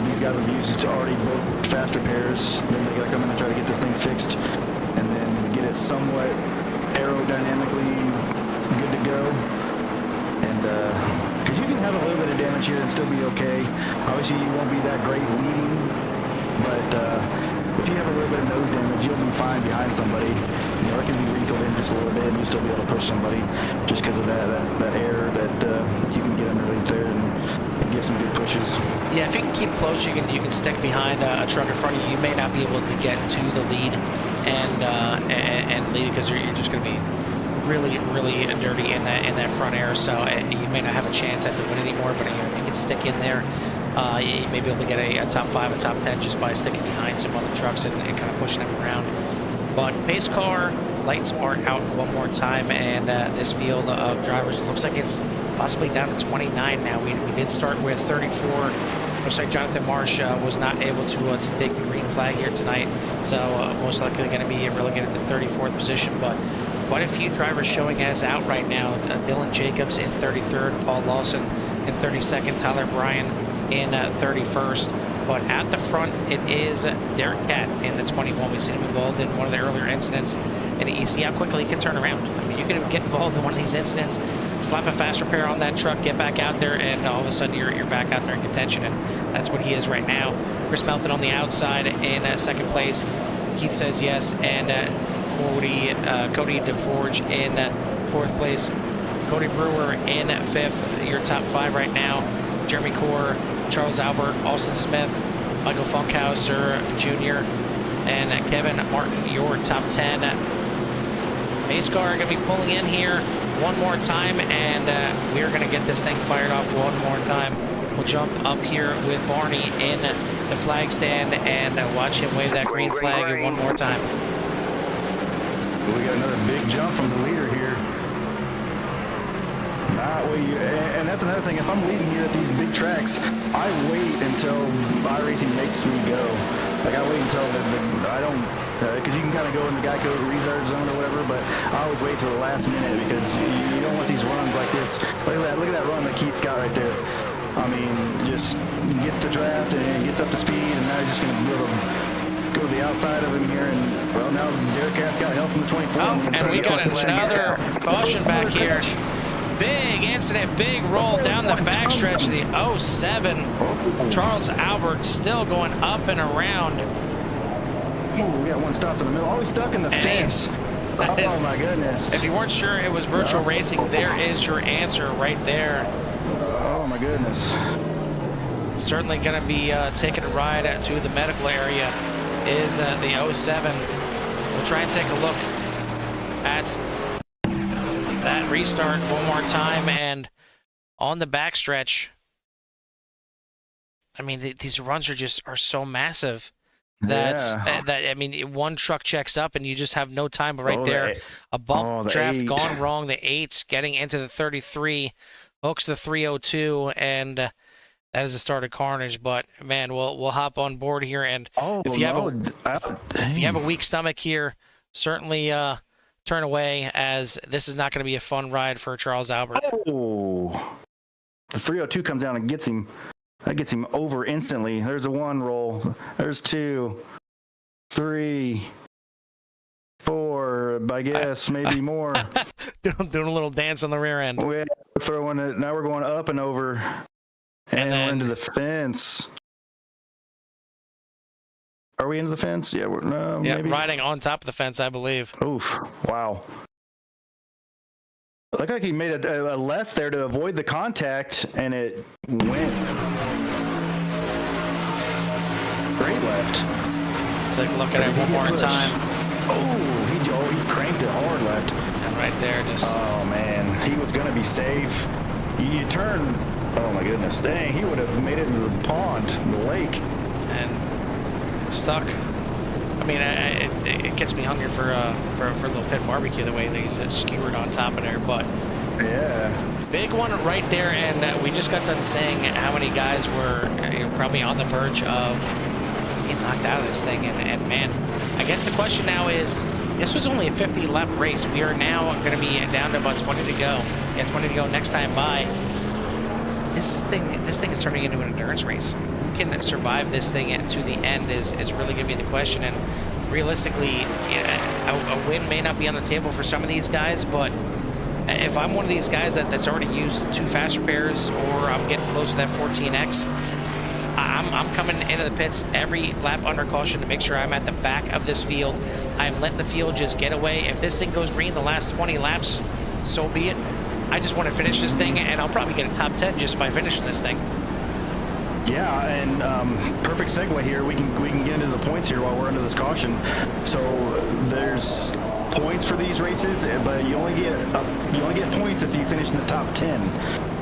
these guys have used already both fast repairs, then they got to come in and try to get this thing fixed, and then get it somewhat aerodynamically good to go. And because you can have a little bit of damage here and still be okay. Obviously, you won't be that great leading, but if you have a little bit of nose damage, you'll be fine behind somebody. You know, it can be wrinkled in just a little bit, and you'll still be able to push somebody just because of that air that you can get underneath there and give some good pushes. Yeah, if you can keep close, you can stick behind a truck in front of you. You may not be able to get to the lead and lead, because you're just going to be really dirty in that front air. So you may not have a chance at the win anymore. But you know, if you can stick in there, you may be able to get a top 5 and top 10 just by sticking behind some other trucks and kind of pushing them around. But pace car lights are out one more time, and this field of drivers looks like it's possibly down to 29 now. We did start with 34. Looks like Jonathan Marsh was not able to take the green flag here tonight, so most likely going to be relegated to 34th position. But quite a few drivers showing as out right now. Dylan Jacobs in 33rd, Paul Lawson in 32nd, Tyler Bryan in 31st. But at the front, it is Derek Catt in the 21. We've seen him involved in one of the earlier incidents, and you see how quickly he can turn around. I mean, you can get involved in one of these incidents, slap a fast repair on that truck, get back out there, and all of a sudden you're back out there in contention, and that's what he is right now. Chris Melton on the outside in second place. Keith says yes, and Cody DeForge in fourth place. Cody Brewer in fifth. Your top 5 right now: Jeremy Kohr, Charles Albert, Austin Smith, Michael Funkhauser Jr., and Kevin Martin, your top 10. YESCAR going to be pulling in here one more time, and we are going to get this thing fired off one more time. We'll jump up here with Barney in the flag stand and watch him wave that green flag one more time. We got another big jump from the leader here. And that's another thing. If I'm leading here at these big tracks, I wait until iRacing makes me go. Like, I wait until I don't, because you can kind of go in the Geico reserve zone or whatever, but I always wait till the last minute, because you don't want these runs like this. Look at that run that Keith's got right there. I mean, just gets the draft and gets up to speed, and now he's just going to go to the outside of him here. And, well, now Derek Catt's got help from the 24. Oh, and we got another caution back here. Big incident, big roll down the backstretch of the 07. Charles Albert still going up and around. Ooh, we got one stopped in the middle. Always stuck in the fence. Oh my goodness. If you weren't sure it was virtual racing, there is your answer right there. Oh my goodness. Certainly going to be taking a ride to the medical area is the 07. We'll try and take a look at that restart one more time, and on the backstretch, I mean, these runs are so massive. That's Yeah. that. I mean, one truck checks up, and you just have no time. But right Oh, there, a bump the draft 8. gone wrong. The 8's getting into the 33, hooks the 302, and that is the start of carnage. But man, we'll hop on board here, and Oh, if you have no. if you have a weak stomach here, certainly turn away, as this is not going to be a fun ride for Charles Albert. Oh, the 302 comes down and gets him. That gets him over instantly. There's a 1 roll. There's 2, 3, 4. I guess maybe more. Doing a little dance on the rear end. We're throwing it. Now we're going up and over, and then, we're into the fence. Are we into the fence? Yeah, we're maybe riding on top of the fence, I believe. Oof! Wow. Looked like he made a left there to avoid the contact, and it went great left. Take a look at it one more time. Oh, he cranked it hard left. And right there, just. Oh man, he was gonna be safe. You turn. Oh my goodness, dang! He would have made it into the pond, the lake. And stuck. I mean, it gets me hungry for a little pit barbecue, the way these skewered on top of there. But yeah, big one right there, and we just got done saying how many guys were probably on the verge of being knocked out of this thing. And man, I guess the question now is, this was only a 50 lap race. We are now going to be down to about 20 to go. Yeah, 20 to go next time by. This thing is turning into an endurance race. Who can survive this thing to the end is really going to be the question. And realistically, a win may not be on the table for some of these guys, but if I'm one of these guys that's already used 2 fast repairs, or I'm getting close to that 14X, I'm coming into the pits every lap under caution to make sure I'm at the back of this field. I'm letting the field just get away. If this thing goes green the last 20 laps, so be it. I just want to finish this thing, and I'll probably get a top 10 just by finishing this thing. Yeah, and perfect segue here. We can get into the points here while we're under this caution. So there's points for these races, but you only get points if you finish in the top 10.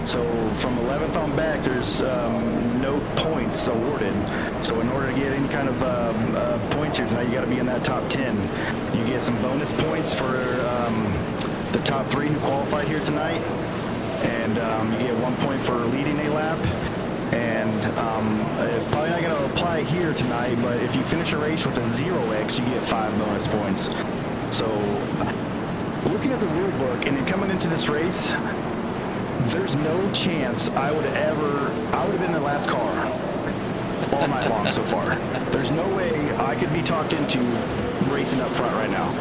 So from 11th on back, there's no points awarded. So in order to get any kind of points here tonight, you got to be in that top 10. You get some bonus points for the top 3 who qualified here tonight, and you get 1 point for leading a lap. And it's probably not going to apply here tonight, but if you finish a race with a 0x, you get 5 bonus points. So looking at the rule book and then coming into this race, there's no chance I would have been in the last car all night long so far. There's no way I could be talked into racing up front right now.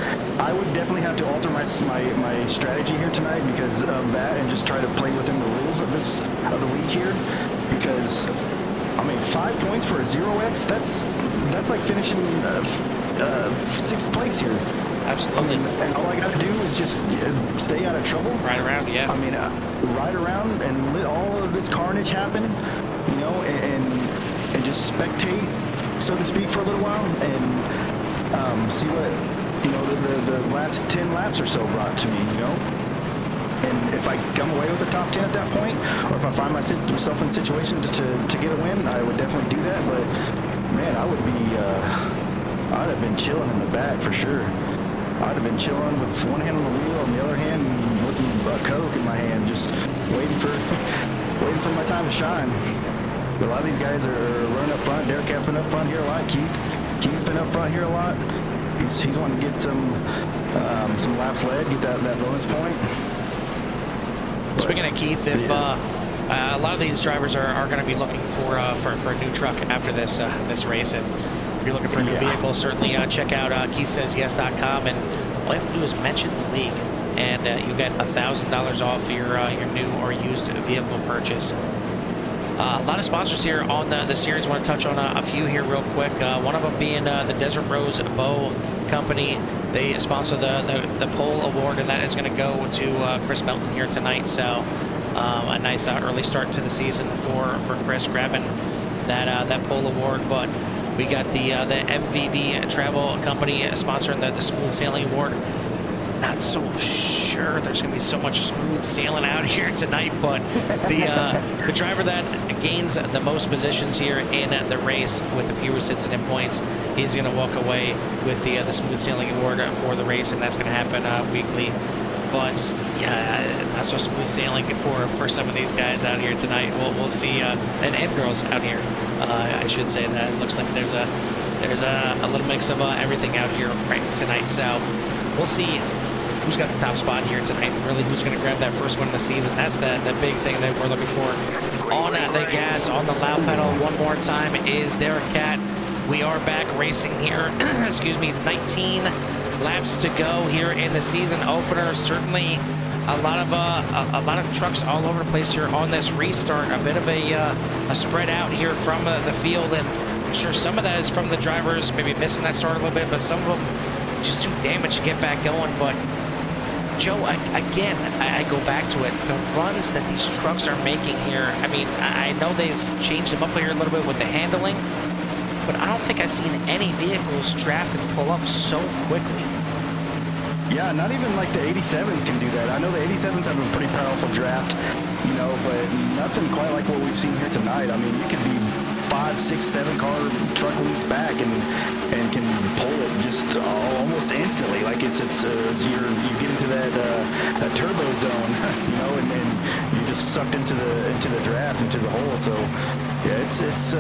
I would definitely have to alter my strategy here tonight because of that, and just try to play within the rules of the league here. Because I mean, 5 points for a 0x, that's like finishing 6th place here. Absolutely. And all I got to do is just stay out of trouble. Ride around, yeah. I mean, ride around and let all of this carnage happen, and just spectate, so to speak, for a little while, and see what the last 10 laps or so brought to me, And if I come away with the top 10 at that point, or if I find myself in situations to get a win, I would definitely do that. But man, I'd have been chilling in the back for sure. I'd have been chilling with one hand on the wheel, and the other hand with a Coke in my hand, just waiting for my time to shine. But a lot of these guys are running up front. Derek Cat's been up front here a lot. Keith's been up front here a lot. He's wanting to get some laps led, get that bonus point. Speaking of Keith, if a lot of these drivers are going to be looking for a new truck after this race, and if you're looking for a new vehicle, certainly check out KeithSaysYes.com, and all you have to do is mention the league, and you get $1,000 off your new or used vehicle purchase. A lot of sponsors here on the series. I want to touch on a few here real quick. One of them being the Desert Rose Bow Company. They sponsor the pole award, and that is going to go to Chris Melton here tonight. So a nice early start to the season for Chris, grabbing that pole award. But we got the MVV Travel Company sponsoring the Smooth Sailing Award. not so sure there's going to be so much smooth sailing out here tonight, but the driver that gains the most positions here in the race with the fewest incident points is going to walk away with the smooth sailing award for the race, and that's going to happen weekly. But yeah, not so smooth sailing for some of these guys out here tonight. We'll see, and girls out here. I should say that it looks like there's a little mix of everything out here right tonight. So we'll see who's got the top spot here tonight, and really who's going to grab that first one of the season. That's the big thing that we're looking for. On the gas, on the loud pedal, one more time is Derek Cat. We are back racing here. Excuse me, 19 laps to go here in the season opener. Certainly a lot of trucks all over the place here on this restart. A bit of a spread out here from the field, and I'm sure some of that is from the drivers maybe missing that start a little bit, but some of them just too damaged to get back going. But Joe, again, I go back to it. The runs that these trucks are making here, I mean, I know they've changed them up here a little bit with the handling, but I don't think I've seen any vehicles draft and pull up so quickly. Yeah, not even like the 87s can do that. I know the 87s have a pretty powerful draft, you know, but nothing quite like what we've seen here tonight. I mean, you could be 5, 6, 7 car truck leads back and can pull it just almost instantly. Like you get into that turbo zone, you know, and you're just sucked into the draft, into the hole. So yeah, it's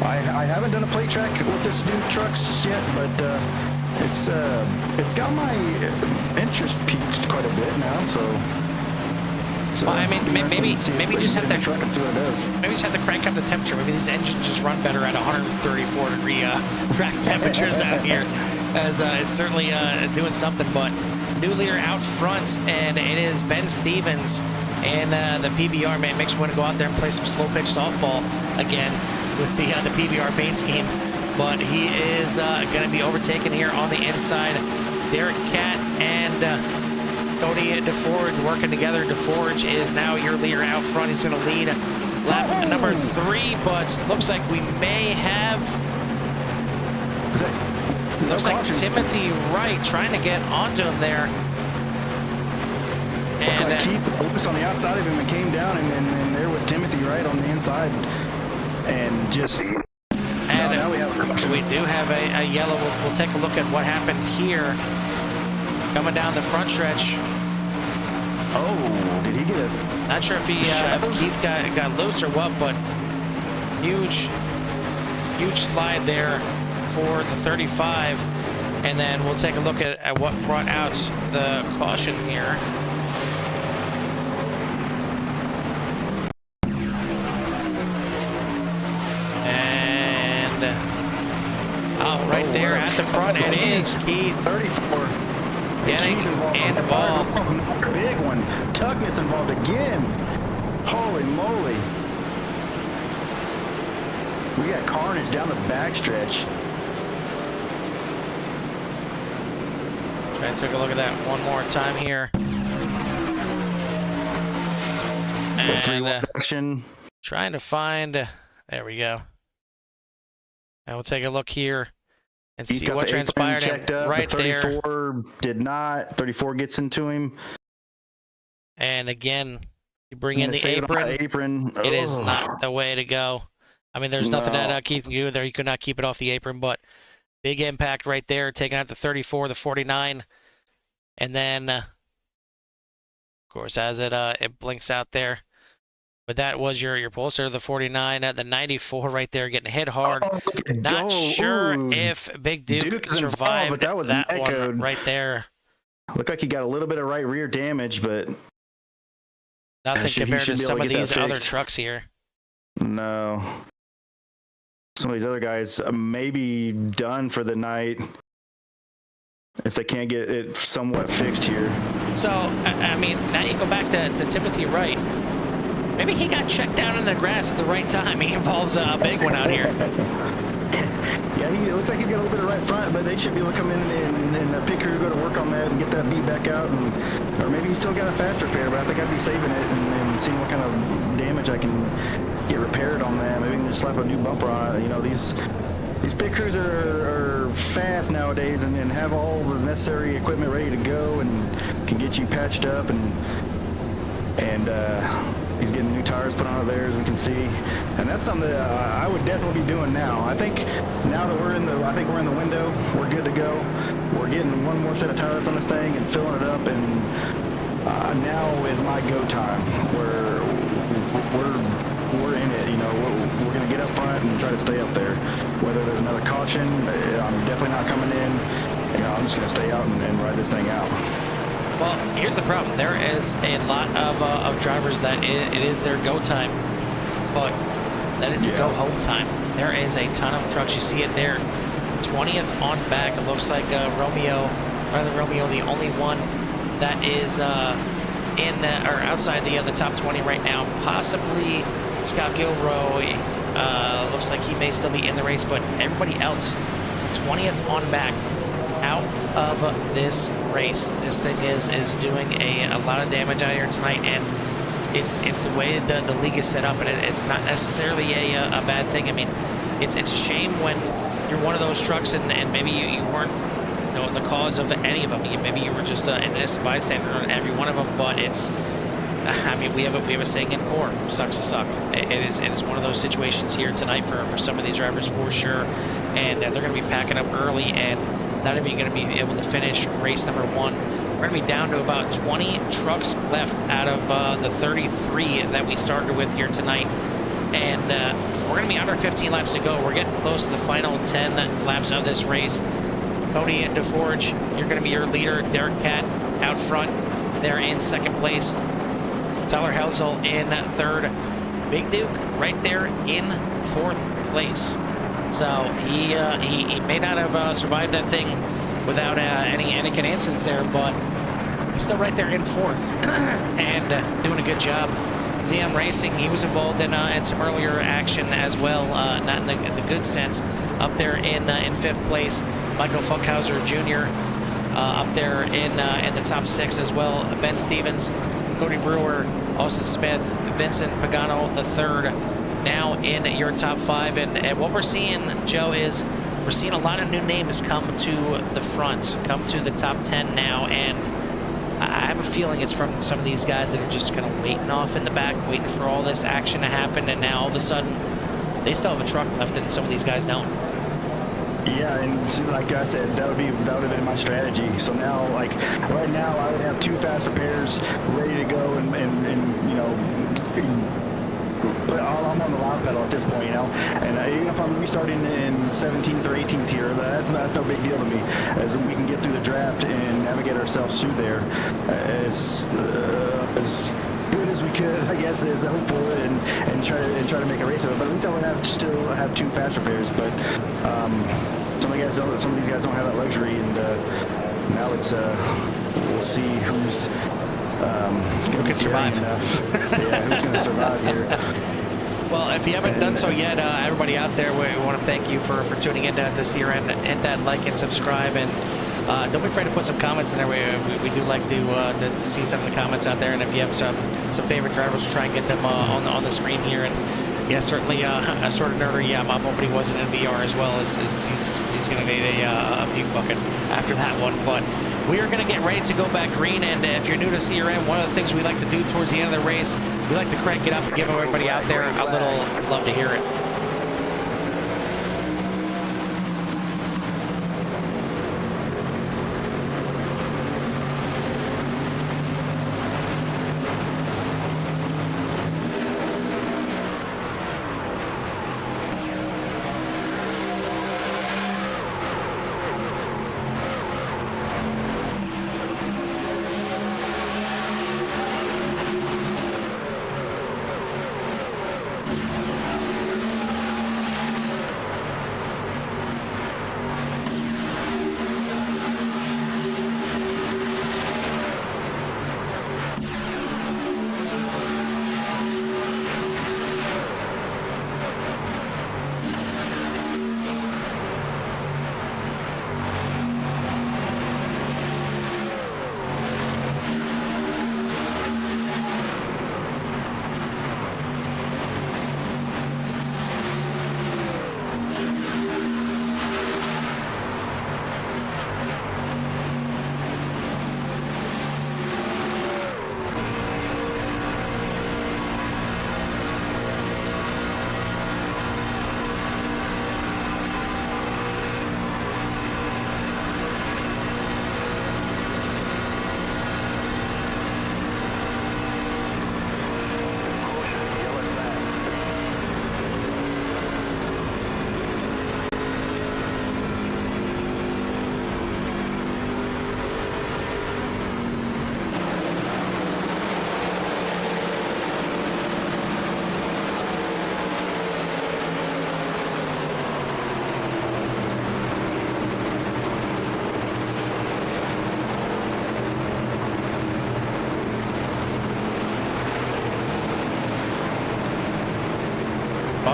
I haven't done a play track with this new trucks yet, but it's got my interest peaked quite a bit now. So well, I mean, maybe just have to truck and see what it does. Maybe just have to crank up the temperature. Maybe these engines just run better at 134 degree rack temperatures out here, as it's certainly doing something. But new leader out front, and it is Ben Stevens and the PBR. Man, makes me want to go out there and play some slow pitch softball again with the PBR paint scheme. But he is going to be overtaken here on the inside. Derek Cat and Cody DeForge working together. DeForge is now your leader out front. He's going to lead lap number 3, but looks like we may have. Looks like Timothy Wright trying to get onto him there. And like Keith focused on the outside of him and came down, and there was Timothy Wright on the inside, and just. And now we do have a yellow. We'll take a look at what happened here. Coming down the front stretch. Oh, did he get it? Not sure if Keith got loose or what, but huge slide there for the 35. And then we'll take a look at what brought out the caution here. And right there at the front, it is Keith. 34. Getting involved. Big one. Tuckness involved again. Holy moly. We got carnage down the backstretch. Try to take a look at that one more time here. And trying to find. There we go. And we'll take a look here and see what transpired. Right there. 34 did not. 34 gets into him. And again, you bring in the apron. It is not the way to go. I mean, there's nothing that Keith can do there. He could not keep it off the apron, but big impact right there, taking out the 34, the 49. And then, of course, as it blinks out there. But that was your pulsar, the 49, the 94 right there, getting hit hard. Not sure if Big Duke survived, but that was that one right there. Looked like he got a little bit of right rear damage, but nothing compared to some of these other trucks here. No. Some of these other guys may be done for the night if they can't get it somewhat fixed here. So, I mean, now you go back to Timothy Wright. Maybe he got checked down in the grass at the right time. He involves a big one out here. Yeah, it looks like he's got a little bit of right front, but they should be able to come in and pick crew, go to work on that and get that beat back out. Or maybe he's still got a fast repair, but I think I'd be saving it and seeing what kind of damage I can get repaired on that. Maybe we can just slap a new bumper on it. You know, these these pit crews are fast nowadays and have all the necessary equipment ready to go and can get you patched up, and he's getting new tires put on it there, as we can see, and that's something that I would definitely be doing now. I think now that we're in the window, we're good to go. We're getting one more set of tires on this thing and filling it up, and now is my go time. We're in it, you know. We're going to get up front and try to stay up there. Whether there's another caution, I'm definitely not coming in. You know, I'm just going to stay out and ride this thing out. Well, here's the problem. There is a lot of drivers that it is their go time, but that is the go home time. There is a ton of trucks. You see it there. 20th on back. It looks like Romeo, the only one that is in or outside the top 20 right now. Possibly Scott Gilroy. Looks like he may still be in the race, but everybody else 20th on back out of this race. This thing is doing a lot of damage out here tonight, and it's the way the league is set up, and it's not necessarily a bad thing. I mean, it's a shame when you're one of those trucks and maybe you weren't the cause of any of them. Maybe you were just an innocent bystander on every one of them, but it's, I mean, we have a saying in Kohr, sucks to suck. It is one of those situations here tonight for some of these drivers for sure, and they're going to be packing up early and not even going to be able to finish race number 1. We're going to be down to about 20 trucks left out of the 33 that we started with here tonight, and we're going to be under 15 laps to go. We're getting close to the final 10 laps of this race. Cody DeForge, you're going to be your leader. Derek Catt out front. They're in second place. Tyler Helsel in third. Big Duke right there in fourth place. So he may not have survived that thing without any incidents there, but he's still right there in fourth and doing a good job. ZM Racing, he was involved in some earlier action as well, not in the good sense. Up there in fifth place. Michael Funkhauser Jr. Up there in the top 6 as well. Ben Stevens, Cody Brewer, Austin Smith, Vincent Pagano the third, now in your top 5. And what we're seeing, Joe, is we're seeing a lot of new names come to the front, come to the top 10 now, and I have a feeling it's from some of these guys that are just kind of waiting off in the back, waiting for all this action to happen, and now all of a sudden they still have a truck left and some of these guys don't. Yeah, and like I said, that would have been my strategy. So now, like right now, I would have 2 faster pairs ready to go, and you know, but I'm on the loud pedal at this point, you know. And even if I'm restarting in 17th or 18th here, that's no big deal to me, as we can get through the draft and navigate ourselves through there as good as we could, I guess, is hopeful, and try to make a race of it. But at least I would still have 2 faster pairs. But some of these guys don't have that luxury, and now it's we'll see who's who can survive. Who's going to survive here. Well, if you haven't done so yet, everybody out there, we want to thank you for tuning in to CRN. Hit that like and subscribe, and don't be afraid to put some comments in there. We do like to see some of the comments out there, and if you have some favorite drivers, we'll try and get them on the screen here. And yeah, certainly a sort of nerder. Yeah, I'm hoping he wasn't in VR as well, as he's going to need a puke bucket after that one. But we are going to get ready to go back green, and if you're new to CRN, one of the things we like to do towards the end of the race, we like to crank it up and give everybody out there a little love to hear it.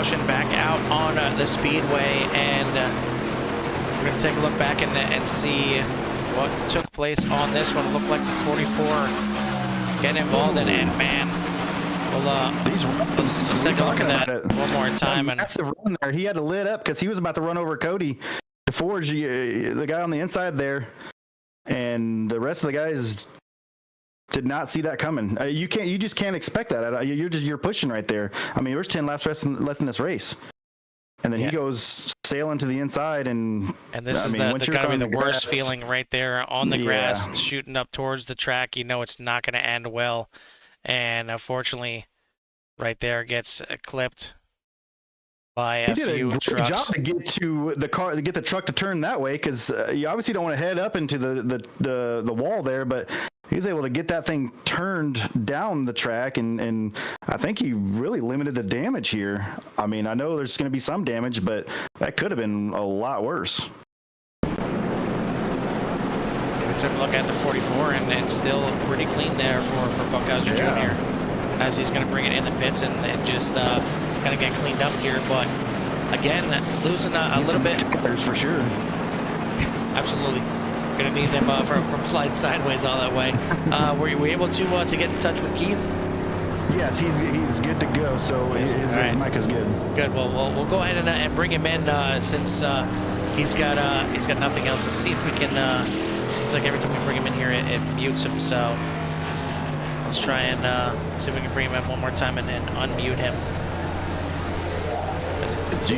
caution back out on the speedway, and we're going to take a look back and see what took place on this one. It looked like the 44 getting involved, and man, let's take a look at that one more time. And massive run there. He had to lit up because he was about to run over Cody DeForge, the guy on the inside there, and the rest of the guys did not see that coming. You just can't expect that. You're pushing right there. I mean, there's 10 laps left in this race, and then he goes sailing to the inside, and this is got to be the worst feeling right there on the grass, shooting up towards the track. You know it's not going to end well, and unfortunately, right there gets clipped by a few trucks. He did a great job to get to the car, to get the truck to turn that way, because you obviously don't want to head up into the wall there, but he was able to get that thing turned down the track, and I think he really limited the damage here. I mean, I know there's going to be some damage, but that could have been a lot worse. We took a look at the 44, and still pretty clean there for Funkhauser Jr. as he's going to bring it in the pits and just kind of get cleaned up here. But again, losing a little bit. For sure. Absolutely. Going to need them from sliding sideways all that way. Were you able to get in touch with Keith? Yes, he's good to go. So his mic is good. Good. Well, we'll go ahead and bring him in since he's got nothing else. Let's see if we can. It seems like every time we bring him in here, it mutes him. So let's try and see if we can bring him in one more time and unmute him. I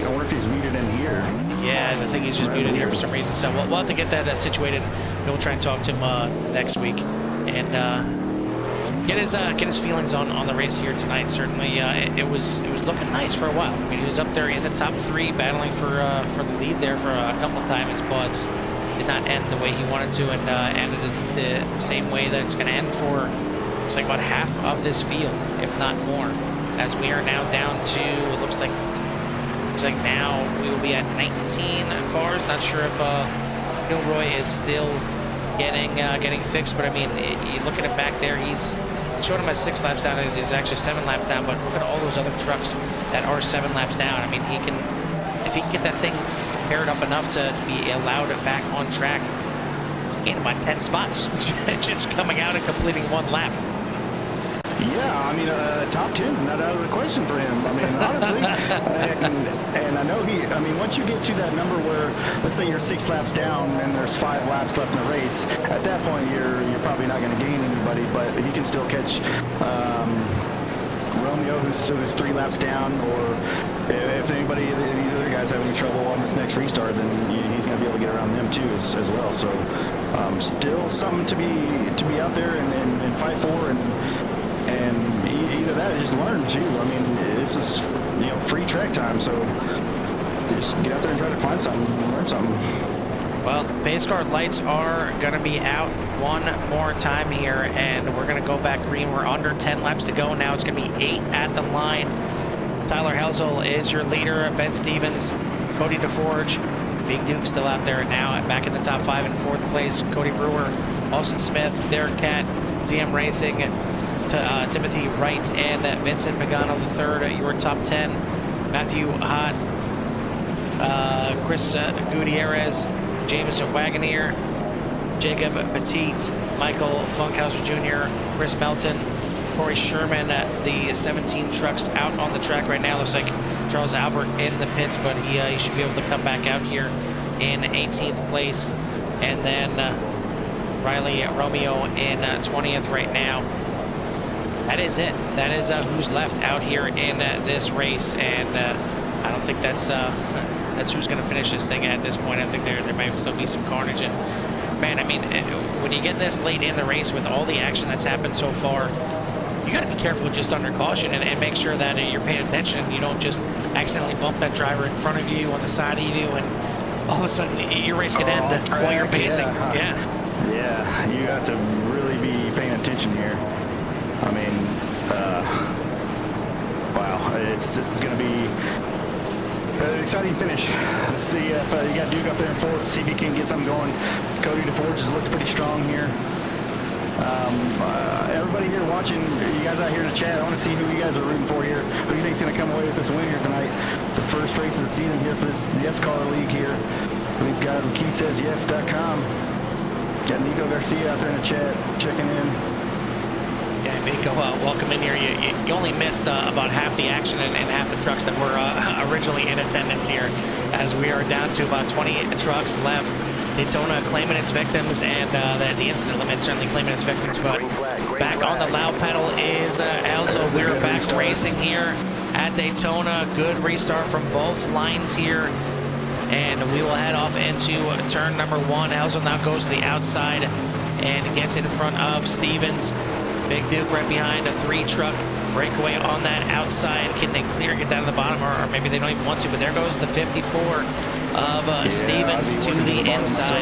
wonder if he's muted in here. Yeah, I think he's just muted here for some reason. So we'll have to get that situated. We'll try and talk to him next week and get his feelings on the race here tonight. Certainly, it was looking nice for a while. I mean, he was up there in the top 3, battling for the lead there for a couple of times, but did not end the way he wanted to, and ended the same way that it's going to end for looks like about half of this field, if not more, as we are now down to looks like now we will be at 19 cars. Not sure if Gilroy is still getting fixed, but I mean, you look at it back there, he's showing him at 6 laps down. He's actually 7 laps down, but look at all those other trucks that are 7 laps down. I mean, if he can get that thing paired up enough to be allowed back on track, gain about 10 spots just coming out and completing 1 lap. Yeah, I mean, top 10's not out of the question for him. I mean, honestly, and I know once you get to that number where, let's say you're 6 laps down and there's 5 laps left in the race, at that point you're probably not going to gain anybody, but he can still catch Romeo, who's 3 laps down, or if anybody, these other guys have any trouble on this next restart, then he's going to be able to get around them too as well. So still something to be out there and fight for, and either that or just learn too. I mean, it's just free track time, so just get out there and try to find something and learn something. Well, YESCAR lights are going to be out one more time here, and we're going to go back green. We're under 10 laps to go now. It's going to be 8 at the line. Tyler Helsel is your leader. Ben Stevens, Cody DeForge, Big Duke still out there now, back in the top 5 in 4th place. Cody Brewer, Austin Smith, Derek Cat, ZM Racing, Timothy Wright, and Vincent Pagano III, your top 10. Matthew Hott, Chris Gutierrez, James Wagoneer, Jacob Petit, Michael Funkhauser Jr., Chris Melton, Corey Sherman. The 17 trucks out on the track right now. Looks like Charles Albert in the pits, but he should be able to come back out here in 18th place. And then Riley Romeo in 20th right now. That is it. That is who's left out here in this race, and I don't think that's who's going to finish this thing at this point. I think there might still be some carnage. And man, I mean, when you get this late in the race with all the action that's happened so far, you got to be careful just under caution and make sure that you're paying attention and you don't just accidentally bump that driver in front of you, on the side of you, and all of a sudden your race could end while you're pacing. Yeah, you have to really be paying attention here. I mean, wow, this is going to be an exciting finish. Let's see if you got Duke up there in 4th, see if he can get something going. Cody DeForge has looked pretty strong here. Everybody here watching, you guys out here in the chat, I want to see who you guys are rooting for here. Who do you think's going to come away with this win here tonight? The first race of the season here for this YESCAR League here. These guys, KeySaysYes.com. Got Nico Garcia out there in the chat, checking in. Yeah, Nico, welcome in here. You only missed about half the action and half the trucks that were originally in attendance here, as we are down to about 20 trucks left. Daytona claiming its victims, and the incident limit certainly claiming its victims. But back on the loud pedal is Elzo. We're back racing here at Daytona. Good restart from both lines here. And we will head off into turn number 1. Elzo now goes to the outside and gets in front of Stevens. Big Duke right behind a 3-truck breakaway on that outside. Can they clear, get down to the bottom, or maybe they don't even want to, but there goes the 54 of Stevens to the inside.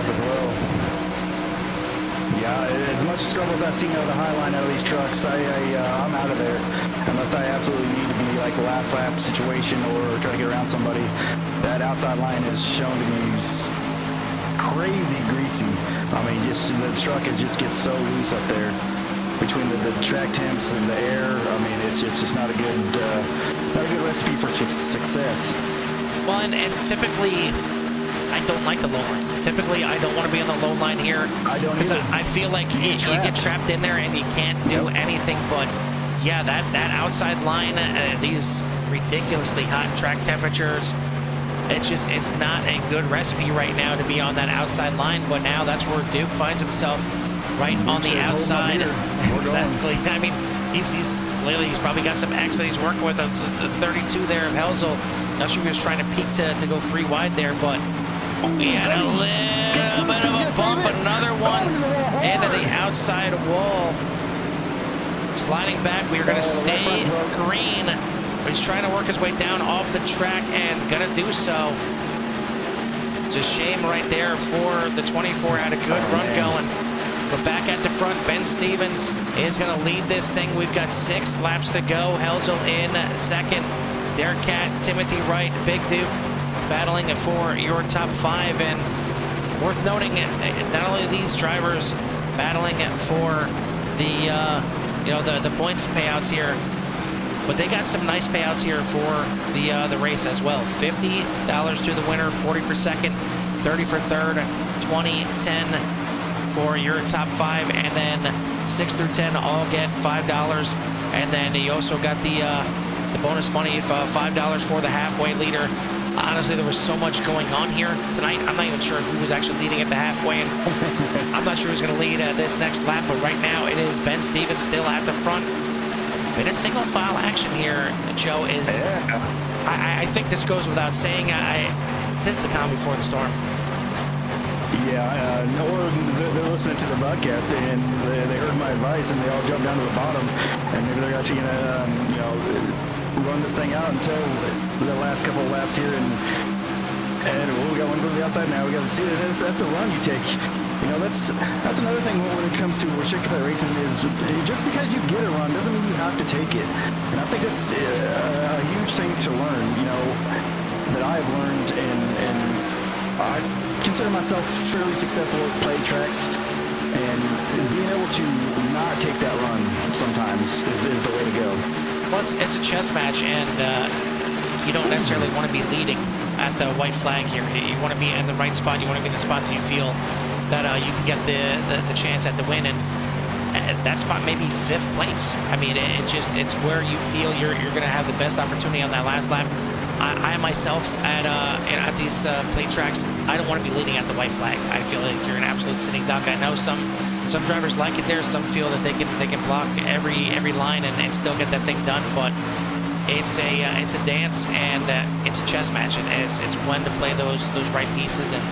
Yeah, as much struggle as I've seen out of the high line out of these trucks, I'm out of there. Unless I absolutely need to be like the last lap situation or try to get around somebody. That outside line is shown to be crazy greasy. I mean, just the truck just gets so loose up there. Between the track temps and the air, I mean, it's just not a good recipe for success. Well, and typically, I don't like the low line. Typically, I don't want to be on the low line here. I don't because either. I feel like you get trapped in there and you can't do anything. But yeah, that outside line, these ridiculously hot track temperatures, it's not a good recipe right now to be on that outside line. But now that's where Duke finds himself. Right on the outside. Exactly. I mean, he's probably got some X that he's working with. The 32 there of Helzel. Not sure if he was trying to peak to go 3 wide there, but we had a little bit of a bump. Another one into the outside wall. Sliding back. We are going to stay green. He's trying to work his way down off the track and going to do so. It's a shame right there for the 24. Had a good run going. But back at the front, Ben Stevens is going to lead this thing. We've got 6 laps to go. Helzel in second. Derek Cat, Timothy Wright, Big Duke battling for your top 5. And worth noting, not only these drivers battling for the points payouts here, but they got some nice payouts here for the race as well. $50 to the winner, 40 for second, 30 for third, 20, 10 for your top 5, and then 6 through 10 all get $5, and then you also got the bonus money of $5 for the halfway leader. Honestly, there was so much going on here tonight. I'm not even sure who was actually leading at the halfway, and I'm not sure who's going to lead this next lap, but right now it is Ben Stevens still at the front. Been a single file action here, Joe. I think this goes without saying. This is the calm before the storm. Yeah, or they're listening to the broadcast and they heard my advice and they all jumped down to the bottom, and maybe they're actually gonna run this thing out until the last couple of laps here, and we got one go to the outside now. We got to see that's the run you take. You know, that's another thing when it comes to Chick racing is just because you get a run doesn't mean you have to take it, and I think that's a huge thing to learn. You know, that I've learned, and I've consider myself fairly successful at play tracks, and being able to not take that run sometimes is the way to go. Well, it's a chess match, and you don't necessarily want to be leading at the white flag here. You want to be in the right spot. You want to be in the spot that you feel that you can get the chance at the win, and that spot may be 5th place. I mean, it's where you feel you're going to have the best opportunity on that last lap. I myself at these plate tracks, I don't want to be leading at the white flag. I feel like you're an absolute sitting duck. I know some drivers like it there. Some feel that they can block every line and still get that thing done. But it's a dance, and it's a chess match, and it's when to play those right pieces. And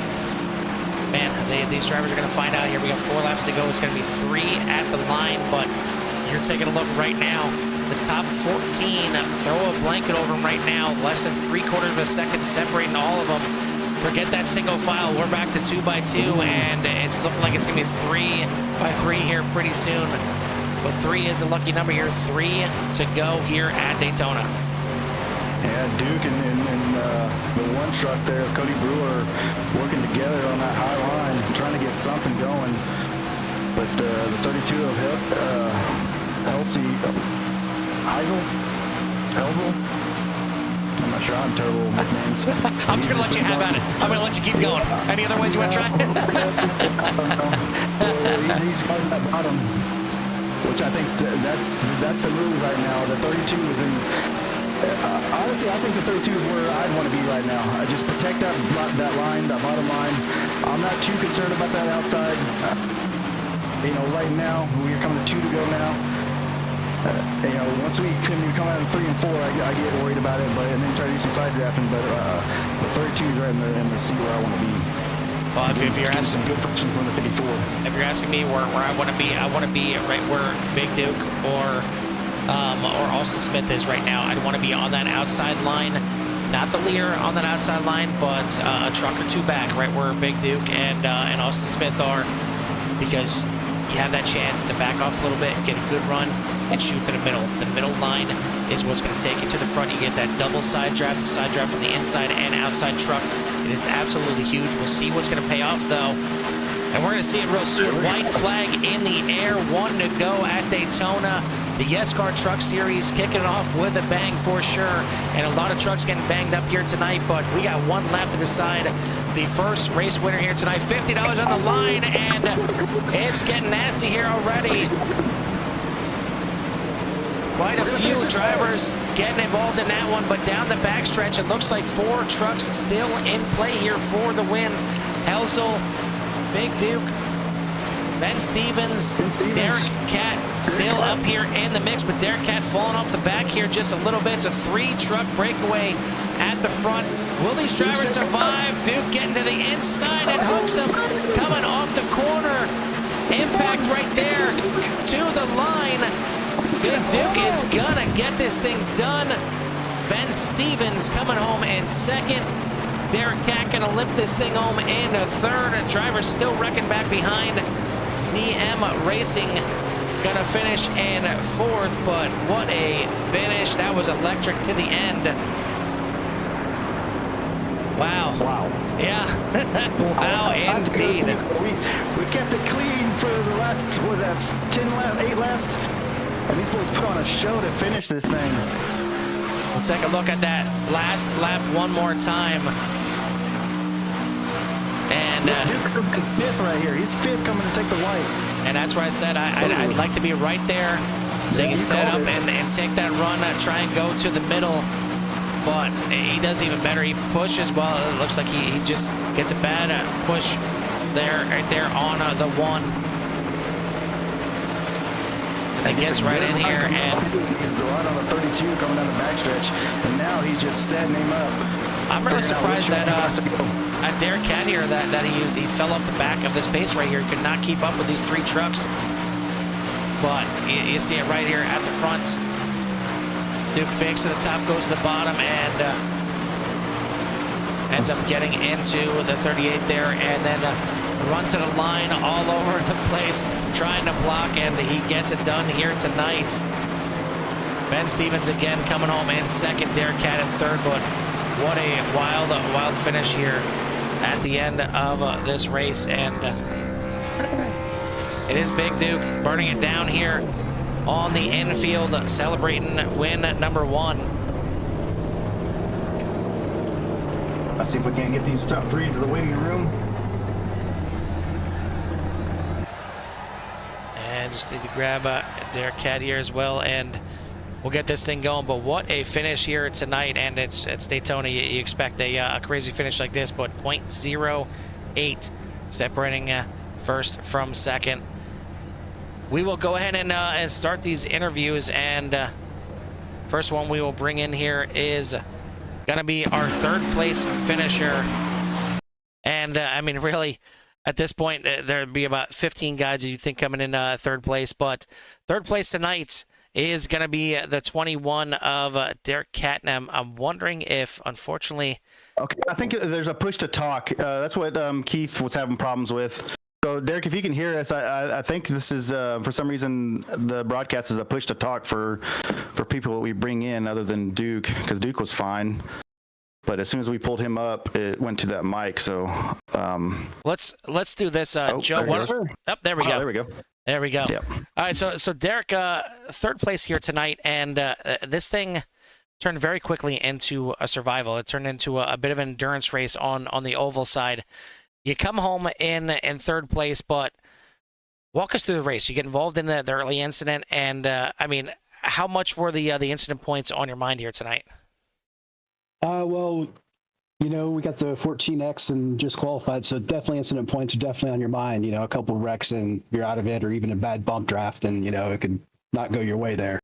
man, these drivers are going to find out here. We got 4 laps to go. It's going to be 3 at the line, but you're taking a look right now. The top 14, throw a blanket over them right now. Less than 3/4 of a second separating all of them. Forget that single file. We're back to 2x2, and it's looking like it's going to be 3x3 here pretty soon. But 3 is a lucky number here. 3 to go here at Daytona. Yeah, Duke and the one truck there, Cody Brewer, working together on that high line, trying to get something going. but the 32 of Helzel. I'm not sure. I'm terrible with names. I'm just gonna let you have at it. I'm gonna let you keep going. Any other ways you want to try? He's guarding that bottom, which I think that's the move right now. The 32 is in. Honestly, I think the 32 is where I'd want to be right now. I just protect that line, that bottom line. I'm not too concerned about that outside. Right now we're coming to 2 to go now. Once we come out in 3 and 4, I get worried about it, and then try to do some side drafting. But the 32 is right in the seat where I want to be. Well, if you're asking some good friction from the 54, if you're asking me where I want to be, I want to be right where Big Duke or Austin Smith is right now. I'd want to be on that outside line, not the leader on that outside line, but a truck or two back, right where Big Duke and Austin Smith are, because you have that chance to back off a little bit, get a good run, and shoot to the middle. The middle line is what's going to take you to the front. You get that double side draft, the side draft from the inside and outside truck. It is absolutely huge. We'll see what's going to pay off, though. And we're going to see it real soon. White flag in the air, 1 to go at Daytona. The YESCAR Truck Series kicking it off with a bang for sure. And a lot of trucks getting banged up here tonight, but we got one lap to decide the first race winner here tonight. $50 on the line, and it's getting nasty here already. Quite a few drivers getting involved in that one, but down the backstretch, it looks like 4 trucks still in play here for the win. Helzel, Big Duke, Ben Stevens, Derek Cat still up here in the mix, but Derek Cat falling off the back here just a little bit. It's a 3-truck breakaway at the front. Will these drivers survive? Duke getting to the inside and hooks him, coming off the corner. Impact right there to the line. Big Duke is gonna get this thing done. Ben Stevens coming home in second. Derek Cat gonna limp this thing home in third. Drivers still wrecking back behind. ZM Racing gonna finish in fourth, but what a finish. That was electric to the end. Wow. Yeah. Wow, indeed. We kept it clean for the last, 8 laps? And these boys put on a show to finish this thing. We'll take a look at that last lap one more time. And Duke is 5th right here. He's 5th coming to take the white. And that's where I said I'd like to be right there, so you can set up and take that run, try and go to the middle. But he does even better. He pushes well. It looks like he just gets a bad push there, right there on the 1. And he gets right in here, and he's right on the 32 coming down the backstretch, and now he's just setting him up. I'm really surprised that at Derek Cat here that he fell off the back of this pace right here. He could not keep up with these 3 trucks. But you see it right here at the front. Duke fakes to the top, goes to the bottom, and ends up getting into the 38 there, and then run to the line all over the place, trying to block, and he gets it done here tonight. Ben Stevens again coming home in second, Derek Cat in third, but what a wild finish here at the end of this race. And it is Big Duke burning it down here on the infield, celebrating win number 1. Let's see if we can't get these top 3 into the waiting room. And just need to grab Derek Cat here as well, and we'll get this thing going. But what a finish here tonight, and it's Daytona. You expect a crazy finish like this, but 0.08 separating first from second. We will go ahead and start these interviews, and first one we will bring in here is gonna be our 3rd place finisher. And I mean, really, at this point, there'd be about 15 guys you think coming in 3rd place, but 3rd place tonight is gonna be the 21 of Derek Cat. And I'm wondering if, unfortunately, okay, I think there's a push to talk. That's what Keith was having problems with. So, Derek, if you can hear us, I think this is, for some reason, the broadcast is a push to talk for people that we bring in other than Duke, because Duke was fine. but as soon as we pulled him up, it went to that mic. So let's do this, Joe. There we go. There we go. There we go. Yep. All right, so Derek, third place here tonight, and this thing turned very quickly into a survival. It turned into a bit of an endurance race on the oval side. You come home in third place, but walk us through the race. You get involved in the early incident, and I mean, how much were the incident points on your mind here tonight? Well, you know, we got the 14X and just qualified, so definitely incident points are definitely on your mind. You know, a couple of wrecks and you're out of it, or even a bad bump draft, and, you know, it could not go your way there.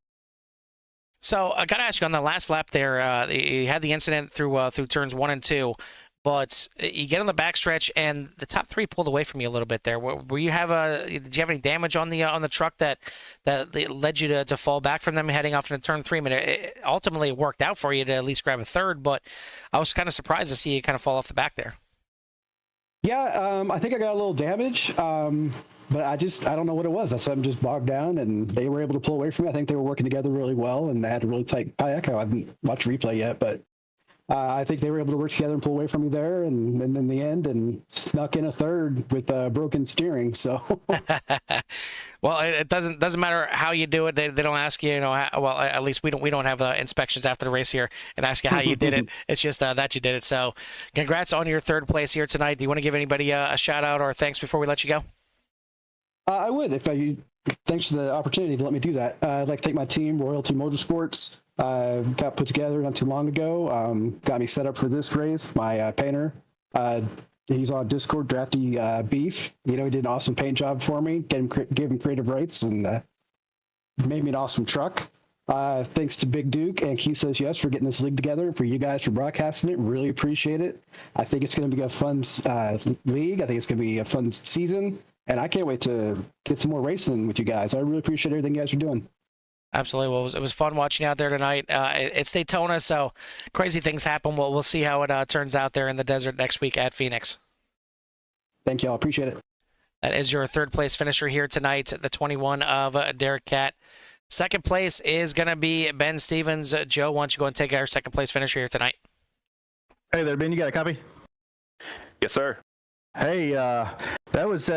So I got to ask you, on the last lap there, you had the incident through turns 1 and 2, but you get on the backstretch and the top 3 pulled away from you a little bit there. Did you have any damage on the truck that led you to fall back from them heading off into turn 3? I mean, ultimately it worked out for you to at least grab a third, but I was kind of surprised to see you kind of fall off the back there. Yeah, I think I got a little damage, but I don't know what it was. I'm just bogged down, and they were able to pull away from me. I think they were working together really well, and they had a really tight kayak. I haven't watched replay yet, but I think they were able to work together and pull away from me there, and in the end, and snuck in a third with broken steering. So, well, it doesn't matter how you do it. They don't ask you, well, at least we don't have inspections after the race here and ask you how you did it. It's just that you did it. So, congrats on your third place here tonight. Do you want to give anybody a shout out or thanks before we let you go? I would, thanks for the opportunity to let me do that. I'd like to thank my team, Royalty Motorsports. Got put together not too long ago. Got me set up for this race. My painter, he's on Discord, Drafty Beef. You know, he did an awesome paint job for me. Gave him creative rights and made me an awesome truck. Thanks to Big Duke and Keith Says Yes for getting this league together, and for you guys for broadcasting it. Really appreciate it. I think it's going to be a fun league. I think it's going to be a fun season, and I can't wait to get some more racing with you guys. I really appreciate everything you guys are doing. Absolutely. Well, it was fun watching you out there tonight. It's Daytona, so crazy things happen. We'll see how it turns out there in the desert next week at Phoenix. Thank you all. Appreciate it. That is your third place finisher here tonight, the 21 of Derek Catt. Second place is going to be Ben Stevens. Joe, why don't you go and take our second place finisher here tonight? Hey there, Ben. You got a copy? Yes, sir. Hey, that was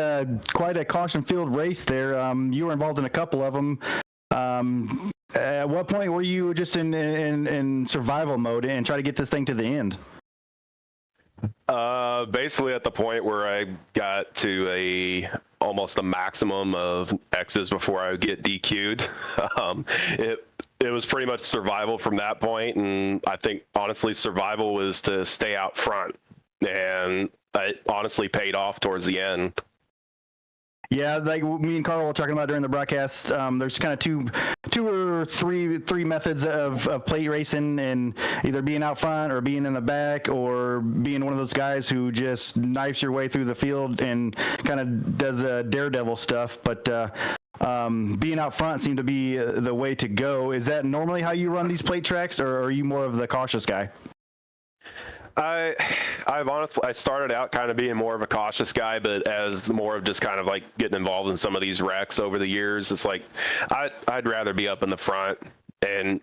quite a caution-filled race there. You were involved in a couple of them. At what point were you just in survival mode and try to get this thing to the end? Basically at the point where I got to almost the maximum of X's before I would get DQ'd. It was pretty much survival from that point, and I think honestly survival was to stay out front, and it honestly paid off towards the end. Yeah, like me and Carl were talking about during the broadcast, there's kind of two or three methods of plate racing, and either being out front or being in the back, or being one of those guys who just knifes your way through the field and kind of does daredevil stuff. But being out front seemed to be the way to go. Is that normally how you run these plate tracks, or are you more of the cautious guy? I started out kind of being more of a cautious guy, but as more of just kind of like getting involved in some of these wrecks over the years, it's like I'd rather be up in the front and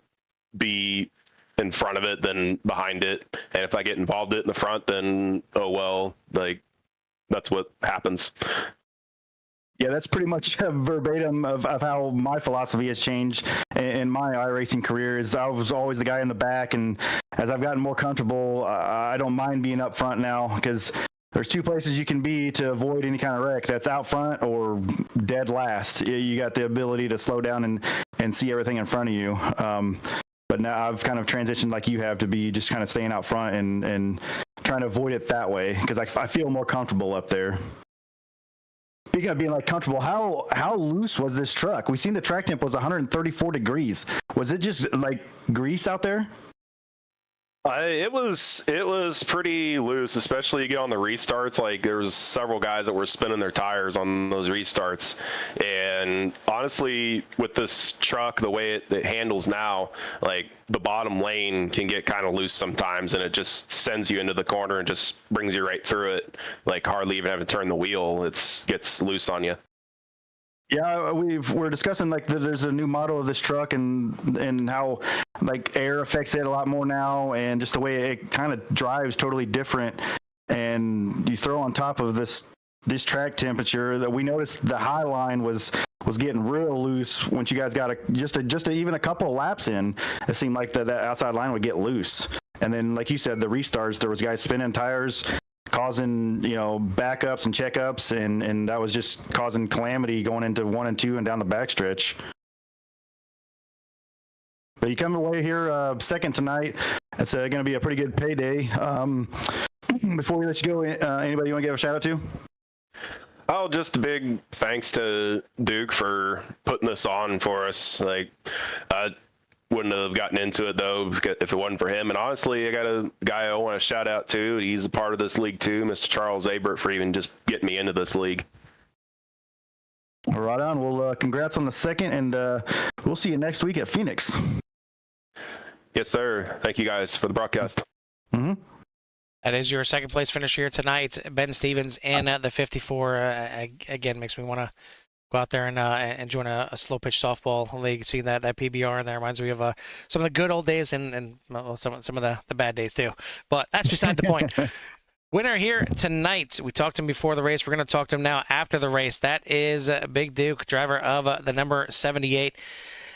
be in front of it than behind it. And if I get involved in the front, then oh well, like that's what happens. Yeah, that's pretty much verbatim of how my philosophy has changed in my iRacing career. Is I was always the guy in the back, and as I've gotten more comfortable, I don't mind being up front now, because there's two places you can be to avoid any kind of wreck. That's out front or dead last. You got the ability to slow down and see everything in front of you. But now I've kind of transitioned like you have to be just kind of staying out front and trying to avoid it that way, because I feel more comfortable up there. Speaking of being like comfortable, how loose was this truck? We seen the track temp was 134 degrees. Was it just like grease out there? It was pretty loose, especially you get on the restarts. Like there was several guys that were spinning their tires on those restarts, and honestly, with this truck, the way it handles now, like the bottom lane can get kind of loose sometimes, and it just sends you into the corner and just brings you right through it. Like hardly even having to turn the wheel, it gets loose on you. Yeah, we're discussing like there's a new model of this truck and how like air affects it a lot more now, and just the way it kind of drives totally different. And you throw on top of this track temperature that we noticed the high line was getting real loose once you guys got even a couple of laps in. It seemed like that outside line would get loose, and then like you said, the restarts, there was guys spinning tires, causing backups and checkups, and that was just causing calamity going into 1 and 2 and down the backstretch. But you come away here second tonight. That's going to be a pretty good payday. Before we let you go, anybody you want to give a shout out to? Oh, just a big thanks to Duke for putting this on for us. Like, I wouldn't have gotten into it though if it wasn't for him. And honestly, I got a guy I want to shout out to. He's a part of this league too, Mr. Charles Abert, for even just getting me into this league. Right on. Well, congrats on the second, and we'll see you next week at Phoenix. Yes, sir. Thank you guys for the broadcast. Mm-hmm. That is your second place finish here tonight, Ben Stevens in the 54. Again, makes me want to go out there and join a slow pitch softball league. Seeing that PBR in there reminds me of some of the good old days and well, some of the bad days too. But that's beside the point. Winner here tonight. We talked to him before the race. We're going to talk to him now after the race. That is Big Duke, driver of the number 78.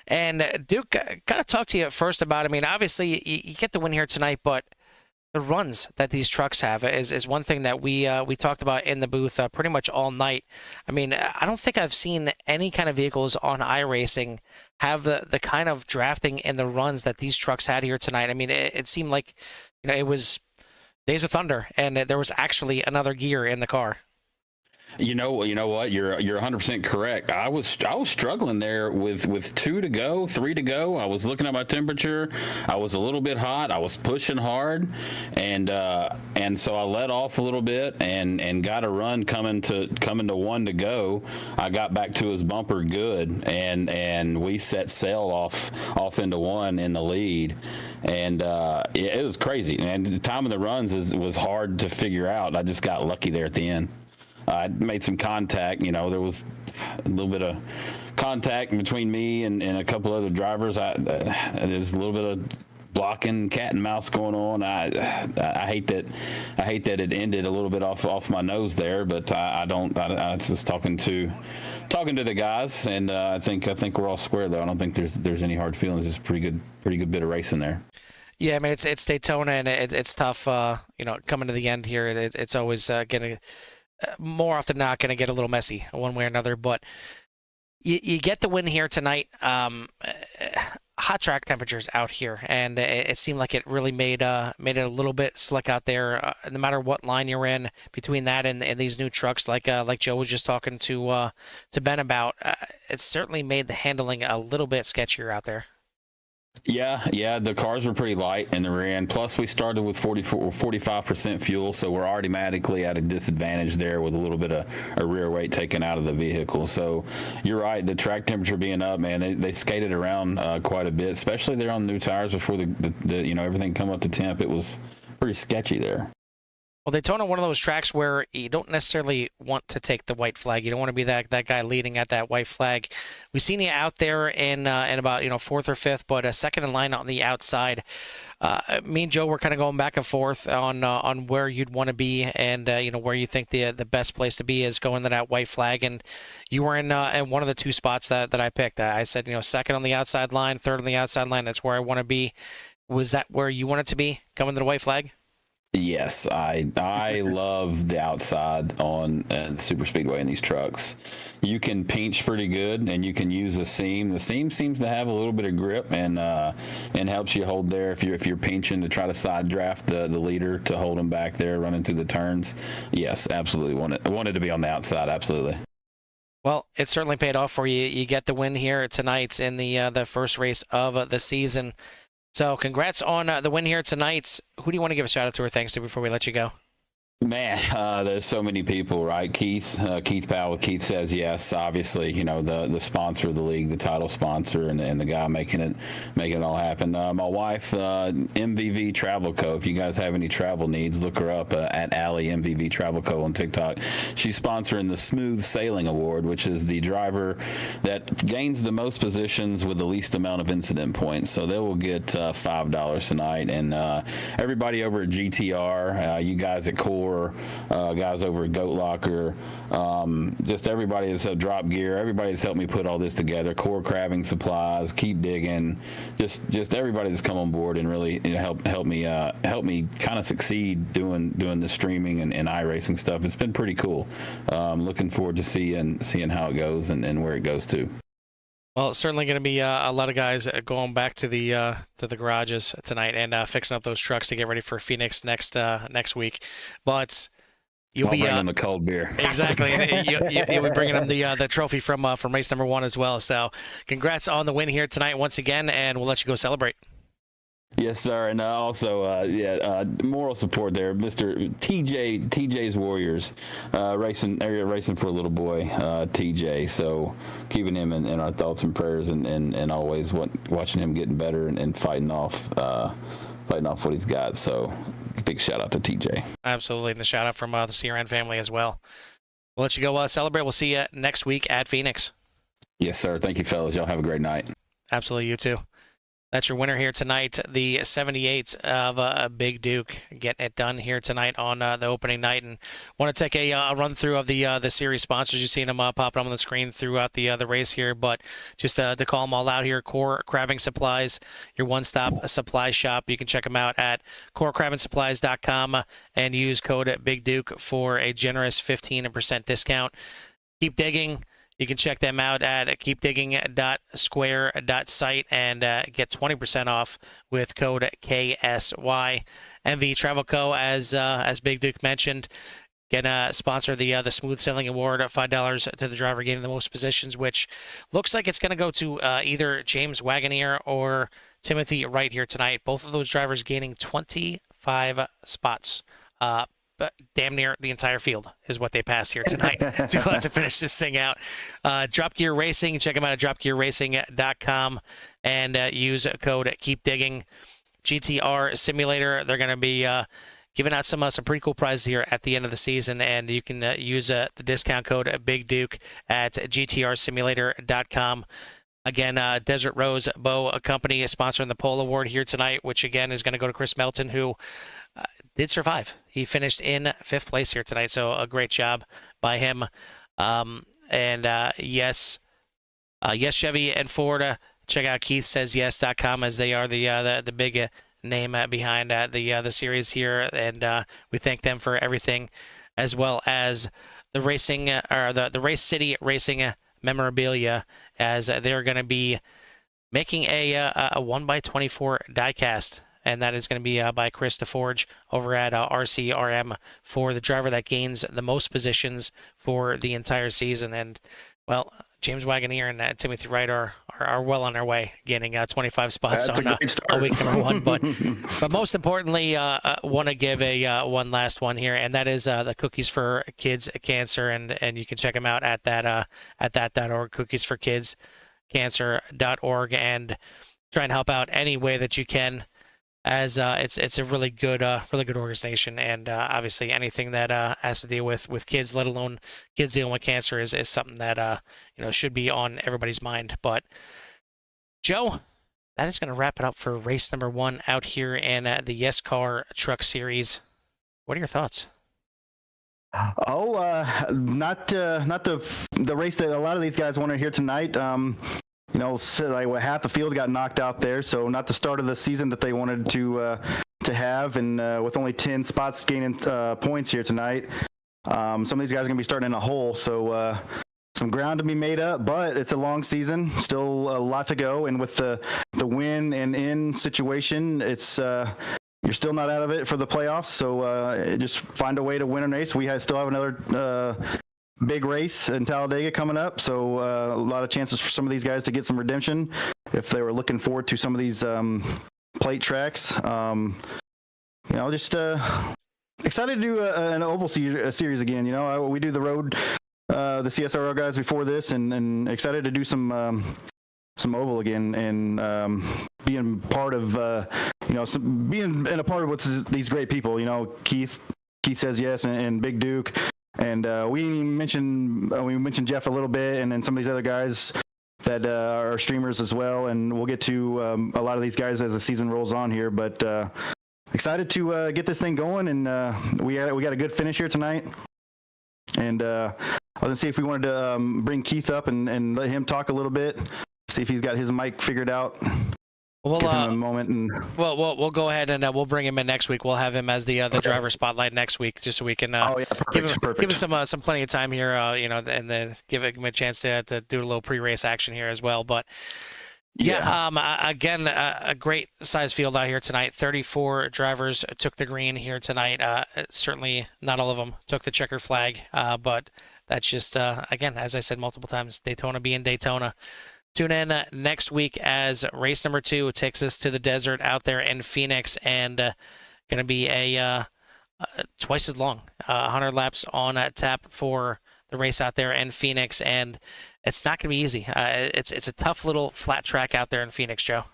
And Duke, got to talk to you first about, I mean, obviously you get the win here tonight, but the runs that these trucks have is one thing that we talked about in the booth pretty much all night. I mean, I don't think I've seen any kind of vehicles on iRacing have the kind of drafting and the runs that these trucks had here tonight. I mean, it seemed like it was Days of Thunder, and there was actually another gear in the car. You know what? You're 100% correct. I was struggling there with 2 to go, 3 to go. I was looking at my temperature. I was a little bit hot. I was pushing hard, and so I let off a little bit and got a run coming to 1 to go. I got back to his bumper good, and we set sail off into 1 in the lead, and it was crazy. And the time of the runs was hard to figure out. I just got lucky there at the end. I made some contact. There was a little bit of contact between me and a couple other drivers. There's a little bit of blocking, cat and mouse going on. I hate that it ended a little bit off my nose there, but I was just talking to the guys, and I think we're all square though. I don't think there's any hard feelings. It's a pretty good bit of racing there. Yeah, I mean it's Daytona, and it's tough. Coming to the end here, it's always getting. More often than not going to get a little messy one way or another, but you get the win here tonight. Hot track temperatures out here, and it seemed like it really made it a little bit slick out there. No matter what line you're in between that and these new trucks, like Joe was just talking to Ben about, it certainly made the handling a little bit sketchier out there. Yeah, the cars were pretty light in the rear end. Plus, we started with 45% fuel, so we're automatically at a disadvantage there with a little bit of a rear weight taken out of the vehicle. So you're right, the track temperature being up, man, they skated around quite a bit, especially there on the new tires before the everything come up to temp. It was pretty sketchy there. Well, Daytona, one of those tracks where you don't necessarily want to take the white flag. You don't want to be that guy leading at that white flag. We've seen you out there in about 4th or 5th, but second in line on the outside. Me and Joe were kind of going back and forth on where you'd want to be, and where you think the best place to be is going to that white flag. And you were in one of the 2 spots that I picked. I said second on the outside line, third on the outside line. That's where I want to be. Was that where you wanted to be, coming to the white flag? Yes, I love the outside on super speedway in these trucks. You can pinch pretty good, and you can use the seam. The seam seems to have a little bit of grip and helps you hold there if you're pinching to try to side draft the leader to hold him back there running through the turns. Yes, absolutely wanted to be on the outside. Absolutely. Well, it certainly paid off for you. You get the win here tonight in the first race of the season. So congrats on the win here tonight. Who do you want to give a shout out to or thanks to before we let you go? Man, there's so many people, right? Keith Powell with Keith Says Yes, obviously, the sponsor of the league, the title sponsor, and the guy making it all happen. My wife, MVV Travel Co. If you guys have any travel needs, look her up at Allie MVV Travel Co. on TikTok. She's sponsoring the Smooth Sailing Award, which is the driver that gains the most positions with the least amount of incident points. So they will get $5 tonight. And everybody over at GTR, you guys at Kohr, guys over at Goat Locker, just everybody that's Drop Gear, everybody that's helped me put all this together. Kohr Crabbing Supplies, Keep Diggin, just everybody that's come on board and really help me kind of succeed doing the streaming and iRacing stuff. It's been pretty cool. Looking forward to seeing how it goes and where it goes to. Well, it's certainly going to be a lot of guys going back to the garages tonight and fixing up those trucks to get ready for Phoenix next week. But you'll be bringing them the cold beer. Exactly. You'll be bringing them the trophy from race number 1 as well. So, congrats on the win here tonight once again, and we'll let you go celebrate. Yes, sir, and also, moral support there, Mr. TJ's Warriors, racing for a little boy, TJ. So keeping him in our thoughts and prayers, and always watching him getting better and fighting off what he's got. So big shout out to TJ. Absolutely, and a shout out from the CRN family as well. We'll let you go celebrate. We'll see you next week at Phoenix. Yes, sir. Thank you, fellas. Y'all have a great night. Absolutely, you too. That's your winner here tonight, the 78 of Big Duke, getting it done here tonight on the opening night. And want to take a run through of the series sponsors. You've seen them popping up on the screen throughout the race here, but just to call them all out here: Kohr Crabbing Supplies, your one-stop supply shop. You can check them out at KohrCrabbingSupplies.com and use code Big Duke for a generous 15% discount. Keep Digging. You can check them out at Keepdiggin.square.site and get 20% off with code KSY. MVV Travel Co. As Big Duke mentioned, can sponsor the Smooth Sailing Award, $5 to the driver gaining the most positions, which looks like it's going to go to either James Wagoneer or Timothy Wright here tonight. Both of those drivers gaining 25 spots. But damn near the entire field is what they pass here tonight to finish this thing out. Drop Gear Racing, check them out at dropgearracing.com and use code KEEPDIGGING. GTR Simulator, they're going to be giving out some pretty cool prizes here at the end of the season, and you can use the discount code Big Duke at gtrsimulator.com. Again, Desert Rose Bow Company is sponsoring the Pole Award here tonight, which again is going to go to Chris Melton, who did survive. He finished in 5th place here tonight, so a great job by him. Yes, Chevy and Ford. Check out KeithSaysYes.com, as they are the big name behind the series here, and we thank them for everything, as well as the racing or the Race City Racing Memorabilia, as they're going to be making a 1x24 diecast, and that is going to be by Chris DeForge over at RCRM for the driver that gains the most positions for the entire season. And, well, James Wagoneer and Timothy Wright are well on their way, gaining 25 spots on week number 1. But most importantly, want to give a one last one here, and that is the Cookies for Kids Cancer, and you can check them out at that.org, cookiesforkidscancer.org, and try and help out any way that you can, as it's a really good organization, and obviously anything that has to deal with kids, let alone kids dealing with cancer, is something that should be on everybody's mind. But Joe, that is going to wrap it up for race number 1 out here in the YESCAR Truck Series. What are your thoughts? Not the race that a lot of these guys wanted here tonight. Like half the field got knocked out there, so not the start of the season that they wanted to have, and with only 10 spots gaining points here tonight, some of these guys are going to be starting in a hole, so some ground to be made up, but it's a long season, still a lot to go, and with the win and in situation, it's you're still not out of it for the playoffs, so just find a way to win a race. We still have another big race in Talladega coming up, so a lot of chances for some of these guys to get some redemption if they were looking forward to some of these plate tracks. Just excited to do an oval series again. You know, we do the road, the CSRO guys before this, and excited to do some oval again, and being part of being in a part of what's these great people. You know, Keith says yes, and Big Duke, and we mentioned Jeff a little bit, and then some of these other guys that are streamers as well, and we'll get to a lot of these guys as the season rolls on here. But excited to get this thing going, and we got a good finish here tonight. And I was gonna see if we wanted to bring Keith up and let him talk a little bit, see if he's got his mic figured out. We'll give him a moment, and we'll go ahead and we'll bring him in next week. We'll have him as the driver spotlight next week, just so we can give him some plenty of time here, and then give him a chance to do a little pre-race action here as well. But again, a great size field out here tonight. 34 drivers took the green here tonight. Certainly not all of them took the checker flag, but that's just again, as I said multiple times, Daytona being Daytona. Tune in next week as race number 2 takes us to the desert out there in Phoenix, and going to be a twice as long, 100 laps on tap for the race out there in Phoenix, and it's not going to be easy. It's a tough little flat track out there in Phoenix, Joe.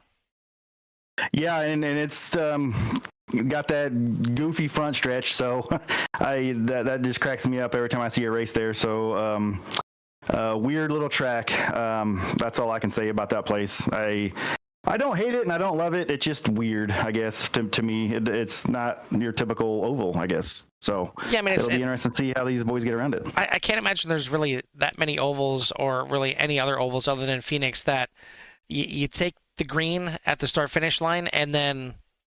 Yeah, and it's got that goofy front stretch, so that just cracks me up every time I see a race there. So. Weird little track. That's all I can say about that place. I don't hate it and I don't love it. It's just weird, I guess. To me, it's not your typical oval, I guess. So yeah, I mean, it'll be interesting to see how these boys get around it. I can't imagine there's really that many ovals, or really any other ovals other than Phoenix, that you take the green at the start-finish line and then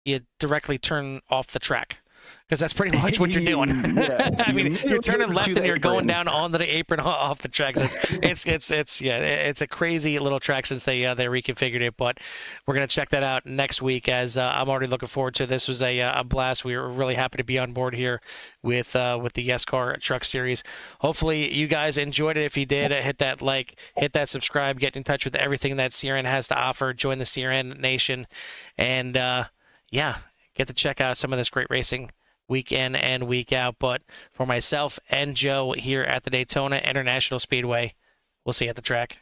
you directly turn off the track. Because that's pretty much what you're doing. I mean, you're turning left and you're going down onto the apron off the track. So it's a crazy little track since they reconfigured it. But we're gonna check that out next week, as I'm already looking forward to. This was a blast. We were really happy to be on board here with the YESCAR Truck Series. Hopefully you guys enjoyed it. If you did, hit that like, hit that subscribe, get in touch with everything that CRN has to offer. Join the CRN Nation, and get to check out some of this great racing week in and week out. But for myself and Joe here at the Daytona International Speedway, we'll see you at the track.